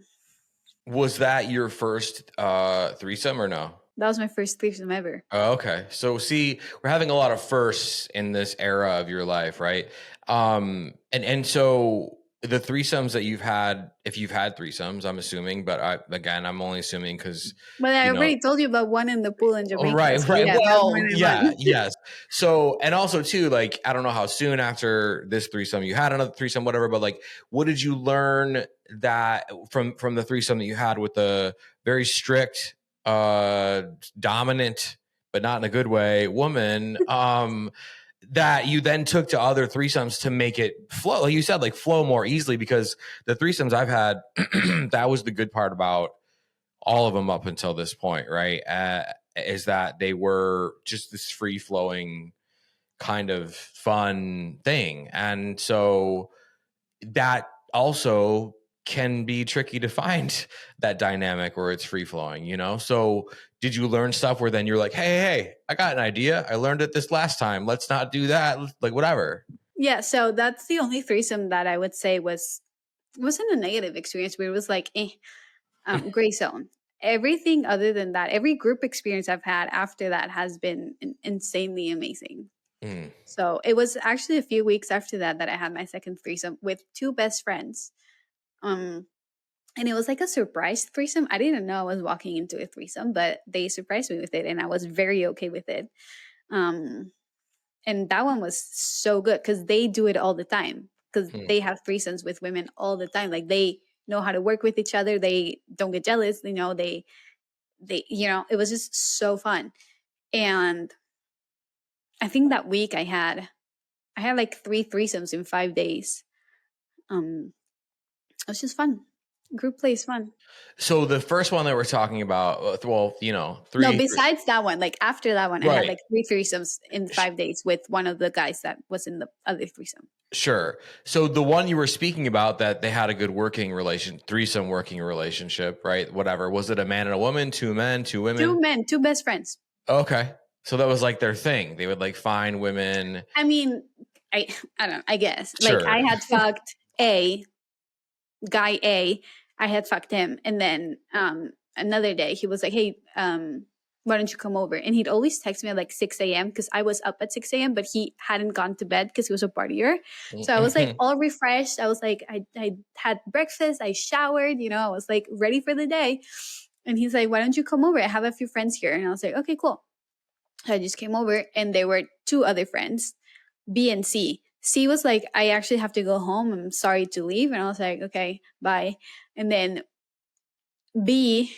Was that your first threesome or no? That was my first threesome ever. Oh, okay. So see, we're having a lot of firsts in this era of your life, right? And so the threesomes that you've had, if you've had threesomes, I'm assuming, but I'm only assuming because, But I already told you about one in the pool in Jamaica. oh, right, so right. yeah, Well, that's more than yeah, one. yes. So, and also too, like, I don't know how soon after this threesome you had another threesome, whatever, but like, what did you learn that from the threesome that you had with the very strict, dominant, but not in a good way, woman, that you then took to other threesomes to make it flow, like you said, like flow more easily? Because the threesomes I've had, that was the good part about all of them up until this point, right? Is that they were just this free flowing kind of fun thing. And so that also can be tricky to find that dynamic where it's free flowing, you know? So did you learn stuff where then you're like, hey, I got an idea. I learned it this last time. Let's not do that. Like, whatever. Yeah, so that's the only threesome that I would say wasn't a negative experience, but it was like gray zone. Everything other than that, every group experience I've had after that has been insanely amazing. Mm. So it was actually a few weeks after that I had my second threesome with two best friends. And it was like a surprise threesome. I didn't know I was walking into a threesome, but they surprised me with it, and I was very okay with it. And that one was so good because they do it all the time, because they have threesomes with women all the time. Like, they know how to work with each other. They don't get jealous. You know, they it was just so fun. And I think that week I had like 3 threesomes in 5 days. It was just fun. Group play is fun. So the first one that we're talking about, well, you know, No, besides that one, like after that one, I had Right. like 3 threesomes in 5 days with one of the guys that was in the other threesome. Sure. So the one you were speaking about that they had a good threesome working relationship, right? Whatever. Was it a man and a woman, 2 men, 2 women? 2 men, 2 best friends. Okay. So that was like their thing. They would like find women. I mean, I don't know, I guess. Sure. Like, I had fucked guy A, I had fucked him. And then another day he was like, hey, why don't you come over? And he'd always text me at like 6 a.m. because I was up at 6 a.m., but he hadn't gone to bed because he was a partier. So I was like all refreshed. I was like, I had breakfast, I showered, I was like ready for the day. And he's like, why don't you come over? I have a few friends here. And I was like, okay, cool. So I just came over, and there were 2 other friends, B and C. C was like, I actually have to go home. I'm sorry to leave. And I was like, okay, bye. And then B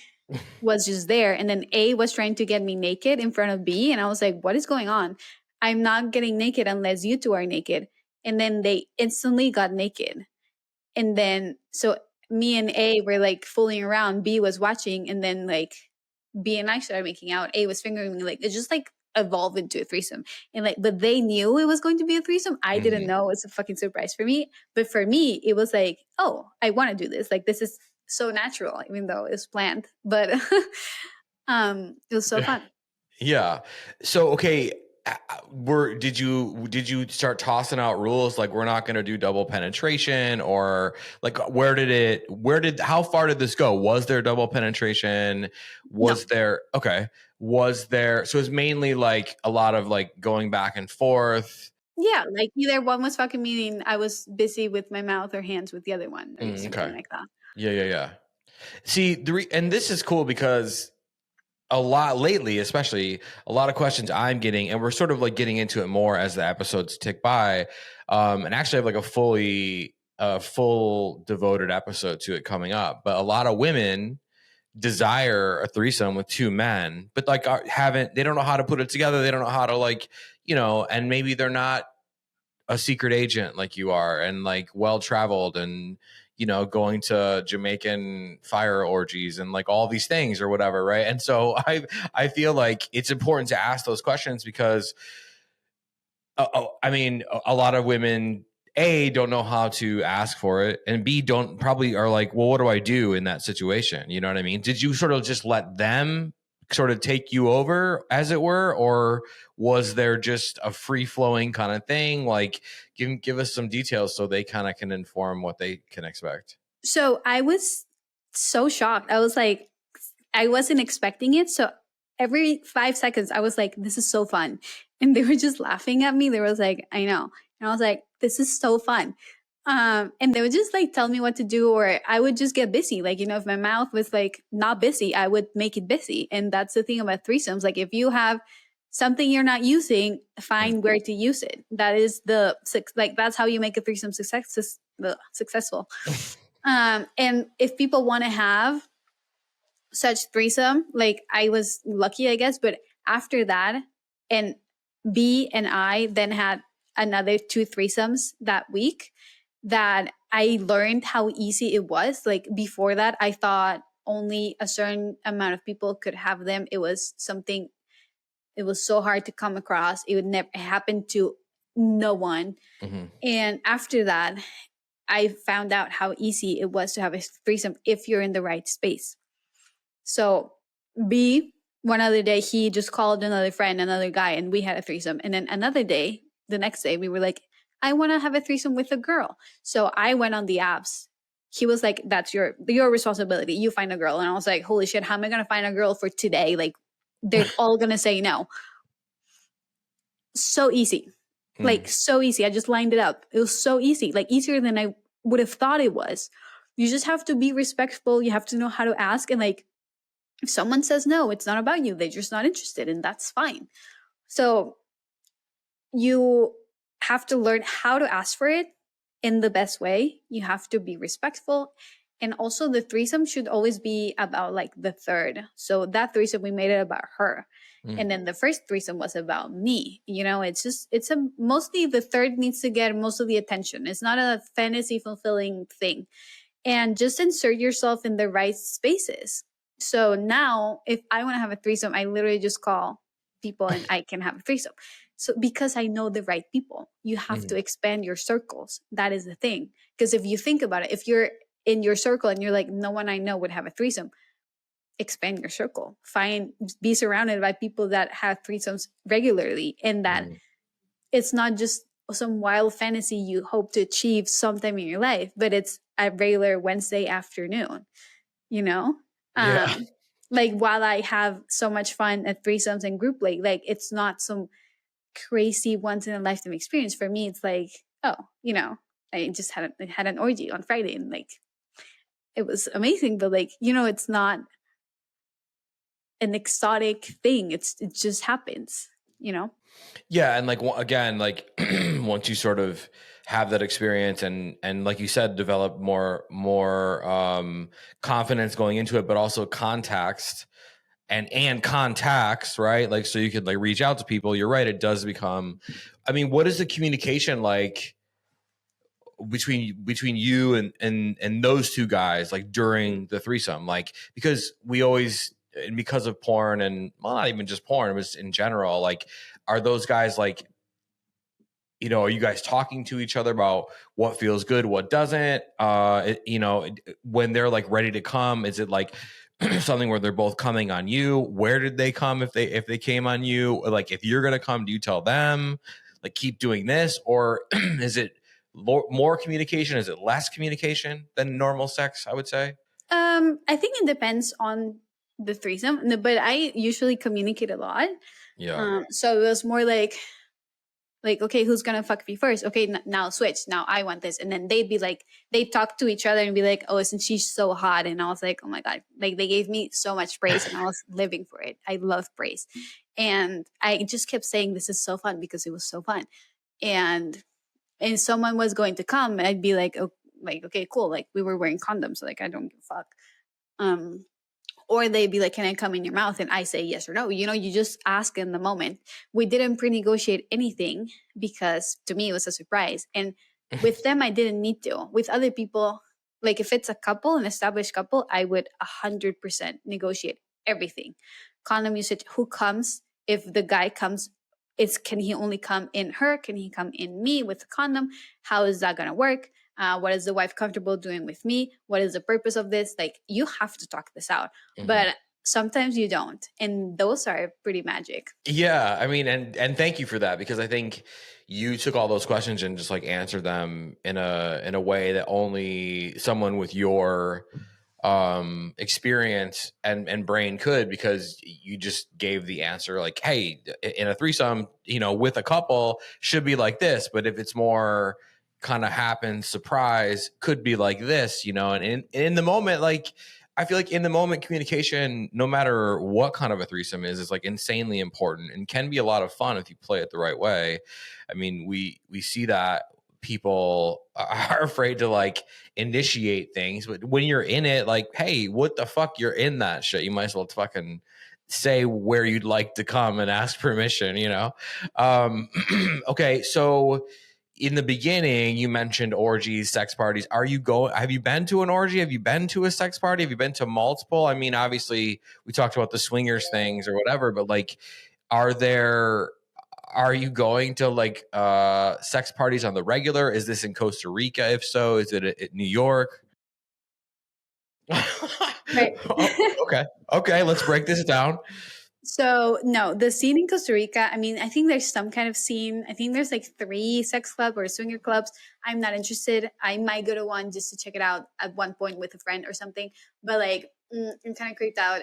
was just there. And then A was trying to get me naked in front of B. And I was like, what is going on? I'm not getting naked unless you 2 are naked. And then they instantly got naked. And then, so me and A were like fooling around. B was watching. And then like B and I started making out. A was fingering me. Like, it just like evolved into a threesome. And like, but they knew it was going to be a threesome. I didn't know. It was a fucking surprise for me. But for me, it was like, oh, I want to do this. Like, this is so natural, even though it was planned. But it was so fun. Yeah. So, okay. Did you start tossing out rules like we're not going to do double penetration, or like how far did this go? Was there double penetration? Was there so it's mainly like a lot of like going back and forth? Yeah, like either one was fucking me and I was busy with my mouth or hands with the other one, or something like that. Yeah. See, and this is cool because a lot lately, especially a lot of questions I'm getting, and we're sort of like getting into it more as the episodes tick by. And actually I have like a full devoted episode to it coming up, but a lot of women desire a threesome with two men, but like they don't know how to put it together. They don't know how to like, and maybe they're not a secret agent like you are, and like well-traveled, and going to Jamaican fire orgies and like all these things or whatever, right? And so I feel like it's important to ask those questions because I mean, a lot of women, A, don't know how to ask for it, and B, probably are like, well, what do I do in that situation? You know what I mean? Did you sort of just let them sort of take you over, as it were, or was there just a free flowing kind of thing? Like, give us some details so they kind of can inform what they can expect. So I was so shocked. I was like, I wasn't expecting it. So every 5 seconds, I was like, this is so fun. And they were just laughing at me. They was like, I know. And I was like, this is so fun. And they would just like tell me what to do, or I would just get busy. Like, if my mouth was like not busy, I would make it busy. And that's the thing about threesomes. Like, if you have something you're not using, find where to use it. That is that's how you make a threesome successful. And if people want to have such threesome, like I was lucky, I guess. But after that, and B and I then had another 2 threesomes that week, that I learned how easy it was. Like before that, I thought only a certain amount of people could have them. It was so hard to come across. It would never happen to no one. Mm-hmm. And after that, I found out how easy it was to have a threesome if you're in the right space. So B, one other day, he just called another friend, another guy, and we had a threesome. And then another day, the next day, we were like, I want to have a threesome with a girl. So I went on the apps. He was like, that's your responsibility. You find a girl. And I was like, holy shit, how am I going to find a girl for today? Like, they're all going to say no. So easy. Like, so easy. I just lined it up. It was so easy. Like, easier than I would have thought it was. You just have to be respectful. You have to know how to ask. And like, if someone says no, it's not about you. They're just not interested. And that's fine. So you have to learn how to ask for it in the best way. You have to be respectful. And also the threesome should always be about like the third. So that threesome, we made it about her. And then the first threesome was about me. Mostly the third needs to get most of the attention. It's not a fantasy fulfilling thing. And just insert yourself in the right spaces. So now if I want to have a threesome, I literally just call people and I can have a threesome. So because I know the right people, you have to expand your circles. That is the thing. Because if you think about it, if you're in your circle and you're like, no one I know would have a threesome, expand your circle. Be surrounded by people that have threesomes regularly, and that it's not just some wild fantasy you hope to achieve sometime in your life, but it's a regular Wednesday afternoon, Yeah. Like while I have so much fun at threesomes and group play, like it's not some crazy once in a lifetime experience. For me, it's like, I just had an orgy on Friday, and like it was amazing, but like, it's not an exotic thing. It just happens, Yeah, and like again, like once you sort of have that experience and like you said, develop more confidence going into it, but also context and contacts, right? Like, so you could like reach out to people. You're right. It does become, I mean, what is the communication like between you and those two guys, like during the threesome? Like, because we always, and because of porn and, well, not even just porn, it was in general, like, are those guys like, are you guys talking to each other about what feels good, what doesn't? When they're like ready to come, is it like something where they're both coming on you? Where did they come if they came on you? Or like, if you're gonna come, do you tell them like keep doing this, or is it more communication? Is it less communication than normal sex? I would say. I think it depends on the threesome, but I usually communicate a lot. Yeah. So it was more like, okay, who's gonna fuck me first? Okay, now switch. Now I want this, and then they'd talk to each other and be like, oh, isn't she so hot? And I was like, oh my god, like they gave me so much praise, and I was living for it. I love praise, and I just kept saying, this is so fun, because it was so fun, and someone was going to come, and I'd be like, oh, like, okay, cool, like we were wearing condoms, so like I don't give a fuck. Or they'd be like, can I come in your mouth? And I say yes or no. You know, you just ask in the moment. We didn't pre-negotiate anything because to me it was a surprise. And with them, I didn't need to. With other people, like if it's a couple, an established couple, I would 100% negotiate everything. Condom usage, who comes? If the guy comes, can he only come in her? Can he come in me with a condom? How is that going to work? What is the wife comfortable doing with me? What is the purpose of this? Like, you have to talk this out. But sometimes you don't. And those are pretty magic. Yeah. I mean, and thank you for that, because I think you took all those questions and just like answered them in a way that only someone with your experience and brain could, because you just gave the answer like, hey, in a threesome, you know, with a couple should be like this, but if it's more kind of happens surprise, could be like this, you know. And in the moment, like I feel like in the moment communication, no matter what kind of a threesome is like insanely important and can be a lot of fun if you play it the right way. I mean, we see that people are afraid to like initiate things, but when you're in it, like, hey, what the fuck, you're in that shit, you might as well fucking say where you'd like to come and ask permission, you know. Okay, so in the beginning you mentioned orgies, sex parties. Have you been to an orgy? Have you been to a sex party? Have you been to multiple? I mean, obviously we talked about the swingers things or whatever, but like, are you going to like sex parties on the regular? Is this in Costa Rica? If so, is it at New York? Right. Okay, let's break this down. So no, the scene in Costa Rica, I mean, I think there's some kind of scene. I think there's like 3 sex club or swinger clubs. I'm not interested. I might go to one just to check it out at one point with a friend or something. But like, I'm kind of creeped out.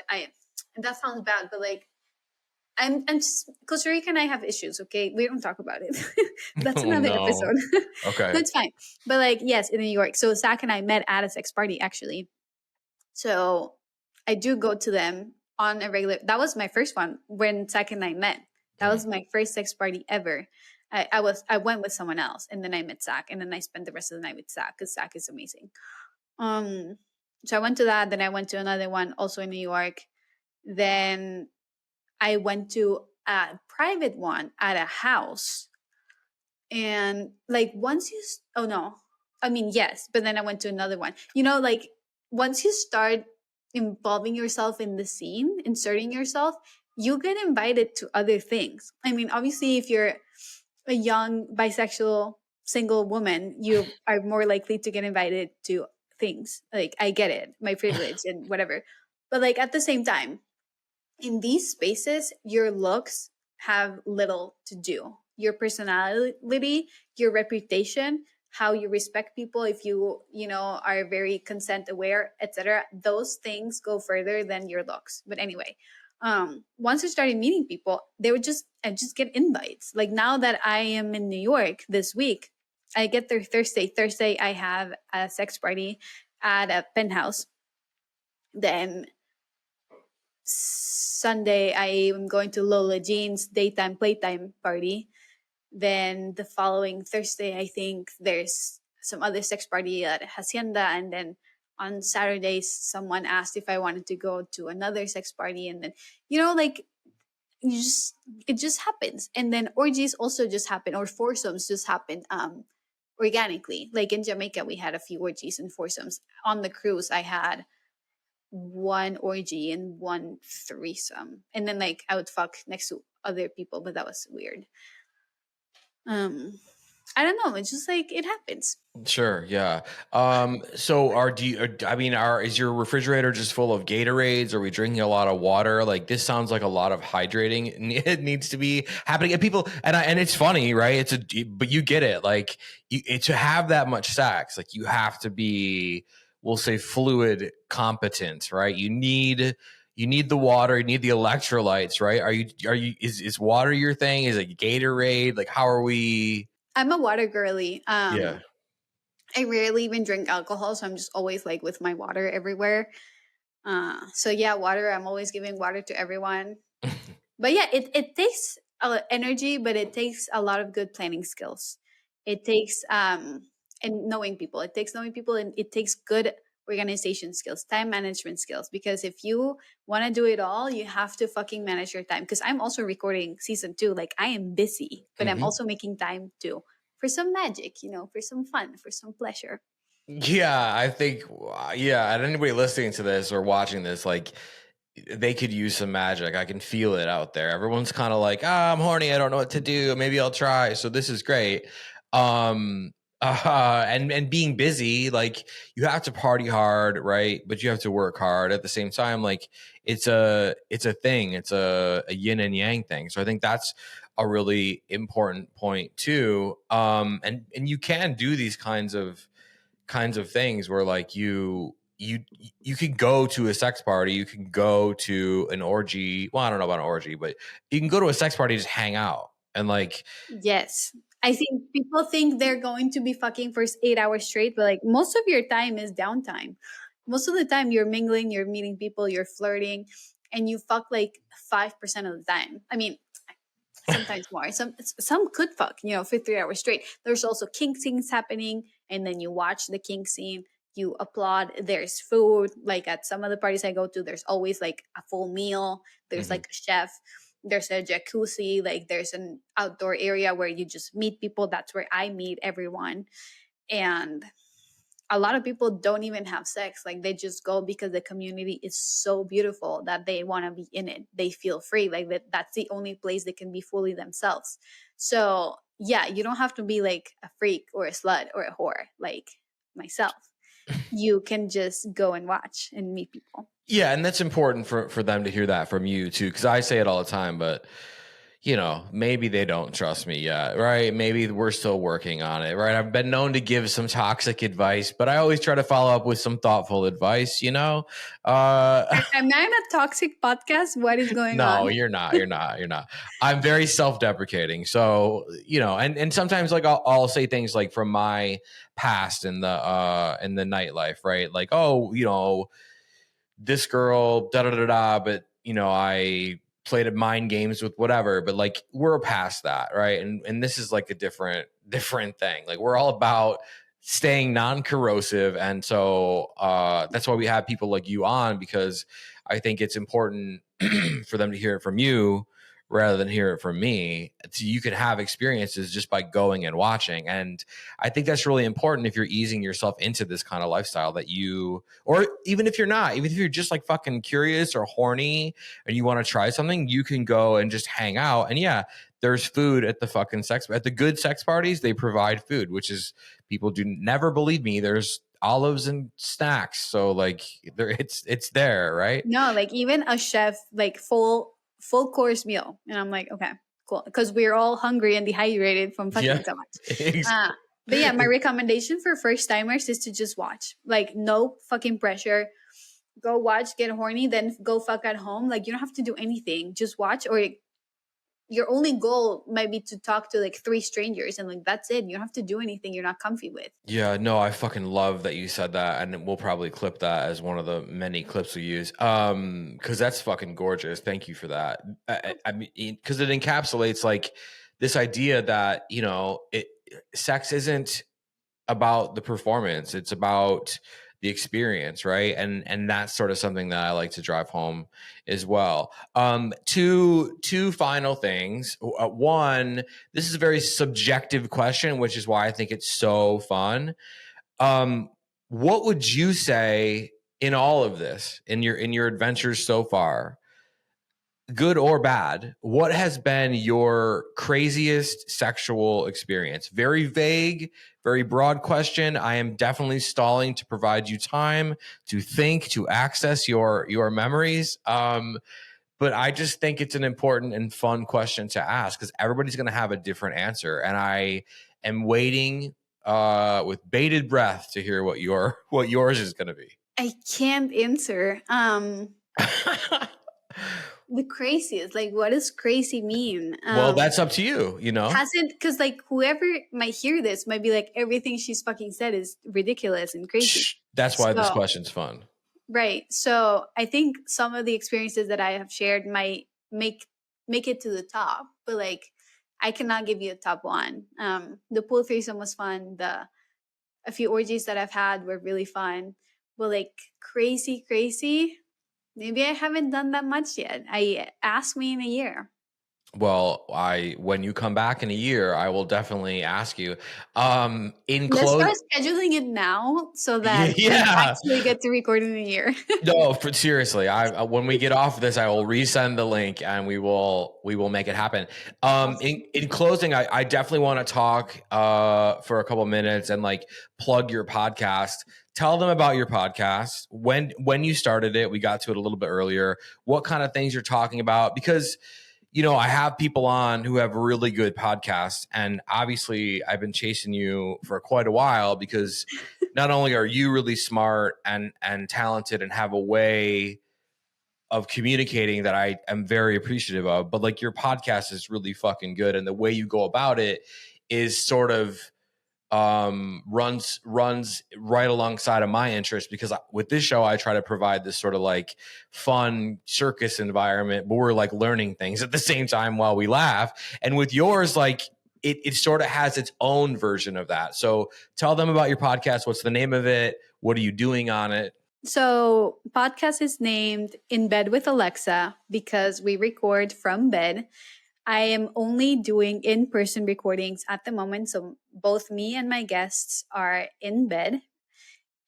That sounds bad, but like, I'm just, Costa Rica and I have issues. Okay, we don't talk about it. That's another episode. Okay, That's fine. But like, yes, in New York. So Zach and I met at a sex party actually. So I do go to them on a regular. That was my first one when Zach and I met. That was my first sex party ever. I went with someone else, and then I met Zach, and then I spent the rest of the night with Zach because Zach is amazing. So I went to that. Then I went to another one also in New York. Then I went to a private one at a house, and like once you, oh no, I mean yes, but then I went to another one. You know, like once you start involving yourself in the scene, inserting yourself, you get invited to other things. I mean, obviously, if you're a young bisexual single woman, you are more likely to get invited to things. Like, I get it, my privilege and whatever. But like at the same time, in these spaces, your looks have little to do. Your personality, your reputation, how you respect people, if you know, are very consent aware, etc. Those things go further than your looks. But anyway, once I started meeting people, I just get invites. Like now that I am in New York this week, I get there Thursday. Thursday, I have a sex party at a penthouse. Then Sunday, I am going to Lola Jean's daytime playtime party. Then the following Thursday, I think there's some other sex party at Hacienda. And then on Saturdays, someone asked if I wanted to go to another sex party. And then, you know, like it just happens. And then orgies also just happen, or foursomes just happen organically. Like in Jamaica, we had a few orgies and foursomes. On the cruise, I had one orgy and one threesome. And then like I would fuck next to other people, but that was weird. I don't know. It's just like it happens. Sure, yeah. So is your refrigerator just full of Gatorades? Are we drinking a lot of water? Like this sounds like a lot of hydrating. It needs to be happening. And people, and it's funny, right? But you get it. Like to have that much sex, like you have to be, we'll say, fluid competent, right? You need the water, you need the electrolytes, right? Is water your thing? Is it Gatorade? Like how are we? I'm a water girly. Yeah. I rarely even drink alcohol, so I'm just always like with my water everywhere. So yeah, water. I'm always giving water to everyone. But yeah, it takes energy, but it takes a lot of good planning skills. It takes and knowing people. It takes knowing people, and it takes good organization skills, time management skills. Because if you want to do it all, you have to fucking manage your time. Because I'm also recording season 2. Like, I am busy, but I'm also making time too for some magic, for some fun, for some pleasure. Yeah, I think, and anybody listening to this or watching this, like, they could use some magic. I can feel it out there. Everyone's kind of like, I'm horny. I don't know what to do. Maybe I'll try. So this is great. And being busy, like, you have to party hard, right? But you have to work hard at the same time. Like, it's a thing. It's a yin and yang thing. So I think that's a really important point too. And you can do these kinds of things where, like, you can go to a sex party, you can go to an orgy. Well, I don't know about an orgy, but you can go to a sex party, just hang out and, like, yes. I think people think they're going to be fucking for 8 hours straight, but like most of your time is downtime. Most of the time you're mingling, you're meeting people, you're flirting, and you fuck like 5% of the time. I mean, sometimes more. Some could fuck, for 3 hours straight. There's also kink scenes happening, and then you watch the kink scene, you applaud. There's food. Like at some of the parties I go to, there's always like a full meal. There's like a chef. There's a jacuzzi. Like there's an outdoor area where you just meet people. That's where I meet everyone. And a lot of people don't even have sex. Like they just go because the community is so beautiful that they want to be in it. They feel free. Like that's the only place they can be fully themselves. So yeah, you don't have to be like a freak or a slut or a whore like myself. You can just go and watch and meet people. Yeah, and that's important for them to hear that from you too, because I say it all the time, but maybe they don't trust me yet, right? Maybe we're still working on it, right? I've been known to give some toxic advice, but I always try to follow up with some thoughtful advice, Am I in a toxic podcast? What is going on? No, you're not. I'm very self-deprecating. So, and sometimes, like, I'll say things like from my past in the nightlife, right? Like, oh, this girl, da da da da, but I played mind games with whatever, but like we're past that, right? And this is like a different thing. Like we're all about staying non-corrosive, and so that's why we have people like you on, because I think it's important for them to hear it from you rather than hear it from me. So you can have experiences just by going and watching. And I think that's really important if you're easing yourself into this kind of lifestyle, that you, or even if you're not, even if you're just like fucking curious or horny and you want to try something, you can go and just hang out. And yeah, there's food at the good sex parties. They provide food, which is, people do never believe me. There's olives and snacks. So like it's there, right? No, like even a chef, like full course meal. And I'm like, okay, cool. Because we're all hungry and dehydrated from fucking so much. But yeah, my recommendation for first timers is to just watch. Like no fucking pressure. Go watch, get horny, then go fuck at home. Like you don't have to do anything. Just watch, or your only goal might be to talk to like 3 strangers, and like that's it. You don't have to do anything you're not comfy with. Yeah, no, I fucking love that you said that, and we'll probably clip that as one of the many clips we use, because that's fucking gorgeous. Thank you for that. I mean, because it encapsulates like this idea that sex isn't about the performance; it's about the experience, right? And that's sort of something that I like to drive home as well. Two final things. One, this is a very subjective question, which is why I think it's so fun. What would you say in all of this, in your adventures so far, good or bad, what has been your craziest sexual experience? Very vague, very broad question. I am definitely stalling to provide you time to think, to access your memories. But I just think it's an important and fun question to ask, because everybody's going to have a different answer. And I am waiting with bated breath to hear what yours is going to be. I can't answer. The craziest, like what does crazy mean? Well, that's up to you, Hasn't, because like whoever might hear this might be like, everything she's fucking said is ridiculous and crazy. That's why this question's fun. Right. So I think some of the experiences that I have shared might make it to the top, but like I cannot give you a top one. The pool threesome was fun. A few orgies that I've had were really fun. but like crazy, maybe I haven't done that much yet. Ask me in a year. Well, when you come back in a year, I will definitely ask you. In Let's close, start scheduling it now so that we yeah. actually get to record in a year. No, seriously. When we get off this, I will resend the link and we will make it happen. In closing, I definitely want to talk for a couple of minutes and like plug your podcast. Tell them about your podcast. When you started it, we got to it a little bit earlier. What kind of things you're talking about? Because I have people on who have really good podcasts, and obviously I've been chasing you for quite a while because not only are you really smart and talented and have a way of communicating that I am very appreciative of, but like your podcast is really fucking good. And the way you go about it is sort of runs right alongside of my interest, because with this show I try to provide this sort of like fun circus environment, but we're like learning things at the same time while we laugh. And with yours, like it sort of has its own version of that. So tell them about your podcast. What's the name of it? What are you doing on it? So podcast is named In Bed with Alexa because we record from bed. I am only doing in-person recordings at the moment. So both me and my guests are in bed.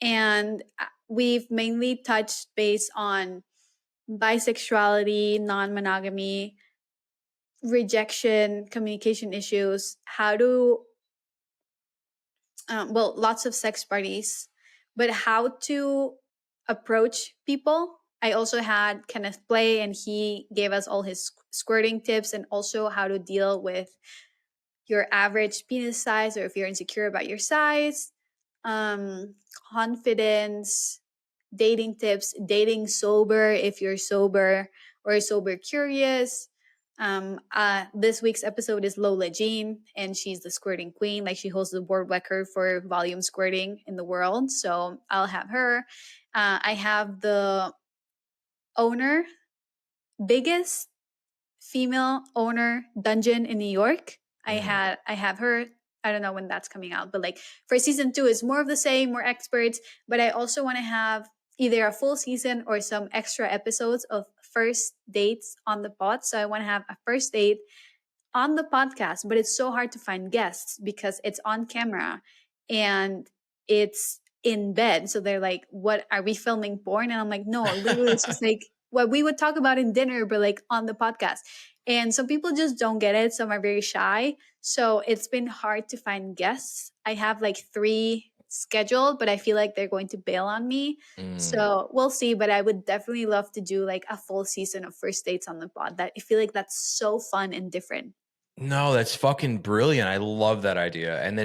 And we've mainly touched base on bisexuality, non-monogamy, rejection, communication issues, how to, lots of sex parties, but how to approach people. I also had Kenneth Play, and he gave us all his squirting tips and also how to deal with your average penis size or if you're insecure about your size, confidence, dating tips, dating sober if you're sober or sober curious. This week's episode is Lola Jean, and she's the squirting queen. Like, she holds the world record for volume squirting in the world. So I'll have her. I have the biggest female owner dungeon in New York. I have her. I don't know when that's coming out, but like for season 2 is more of the same, more experts. But I also want to have either a full season or some extra episodes of first dates on the pod. So I want to have a first date on the podcast, but it's so hard to find guests because it's on camera and it's in bed. So they're like, what, are we filming porn? And I'm like, no, literally it's just like what we would talk about in dinner, but like on the podcast. And some people just don't get it. Some are very shy. So it's been hard to find guests. I have like 3 scheduled, but I feel like they're going to bail on me. So we'll see. But I would definitely love to do like a full season of first dates on the pod. That I feel like that's so fun and different. No, that's fucking brilliant. I love that idea. And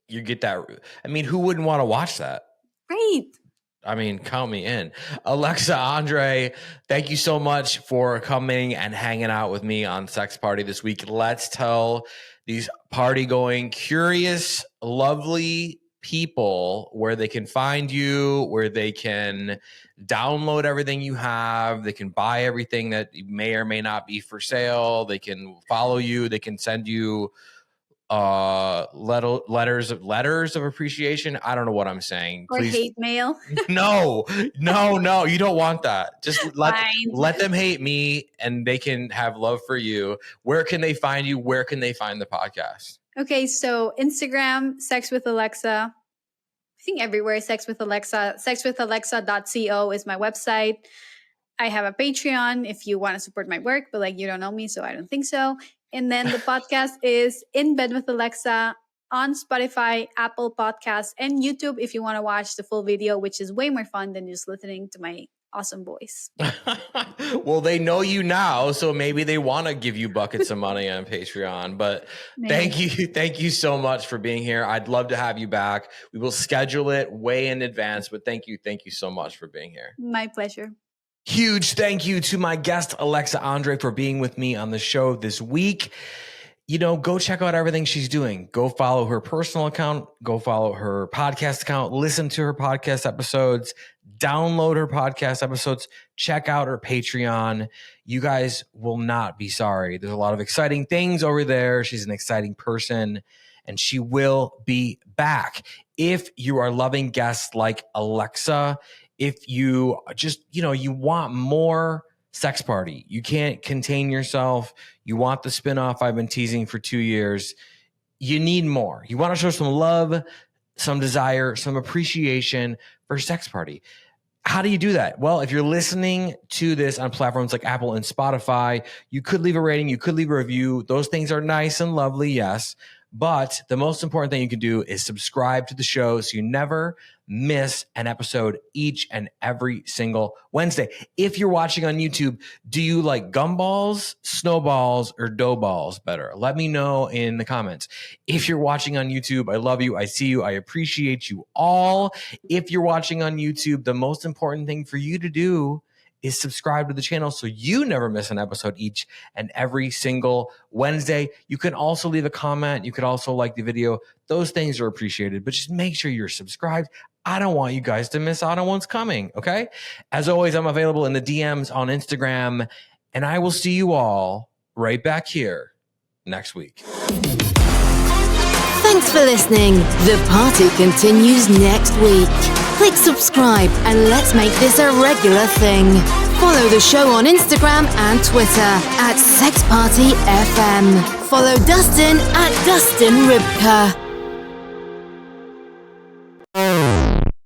you get that. I mean, who wouldn't want to watch that? Great. I mean, count me in. Alexa, Andre, thank you so much for coming and hanging out with me on Sex Party this week. Let's tell these party-going, curious, lovely people where they can find you, where they can download everything you have, they can buy everything that may or may not be for sale, they can follow you, they can send you letters of appreciation. I don't know what I'm saying. Or please. Hate mail. No, you don't want that. Just let them hate me and they can have love for you. Where can they find you? Where can they find the podcast? Okay, so Instagram, Sex with Alexa. I think everywhere, Sex with Alexa. Sexwithalexa.co is my website. I have a Patreon if you want to support my work, but like you don't know me, so I don't think so. And then the podcast is In Bed with Alexa on Spotify, Apple Podcasts, and YouTube if you want to watch the full video, which is way more fun than just listening to my awesome voice. Well, they know you now, so maybe they want to give you buckets of money on Patreon. But thank you so much for being here. I'd love to have you back. We will schedule it way in advance, but thank you so much for being here. My pleasure. Huge thank you to my guest, Alexa Andre, for being with me on the show this week. Go check out everything she's doing. Go follow her personal account. Go follow her podcast account. Listen to her podcast episodes. Download her podcast episodes. Check out her Patreon. You guys will not be sorry. There's a lot of exciting things over there. She's an exciting person, and she will be back. If you are loving guests like Alexa, if you just, you want more sex party, you can't contain yourself, you want the spinoff I've been teasing for 2 years, you need more. You want to show some love, some desire, some appreciation for sex party. How do you do that? Well, if you're listening to this on platforms like Apple and Spotify, you could leave a rating, you could leave a review. Those things are nice and lovely, yes. But the most important thing you can do is subscribe to the show so you never miss an episode each and every single Wednesday. If you're watching on YouTube, do you like gumballs, snowballs, or dough balls better? Let me know in the comments. If you're watching on YouTube, I love you. I see you. I appreciate you all. If you're watching on YouTube, the most important thing for you to do is subscribe to the channel so you never miss an episode each and every single Wednesday. You can also leave a comment. You could also like the video. Those things are appreciated, but just make sure you're subscribed. I don't want you guys to miss out on what's coming, okay? As always, I'm available in the DMs on Instagram, and I will see you all right back here next week. Thanks for listening. The party continues next week. Click subscribe and let's make this a regular thing. Follow the show on Instagram and Twitter @SexPartyFM. Follow Dustin @DustinRybka.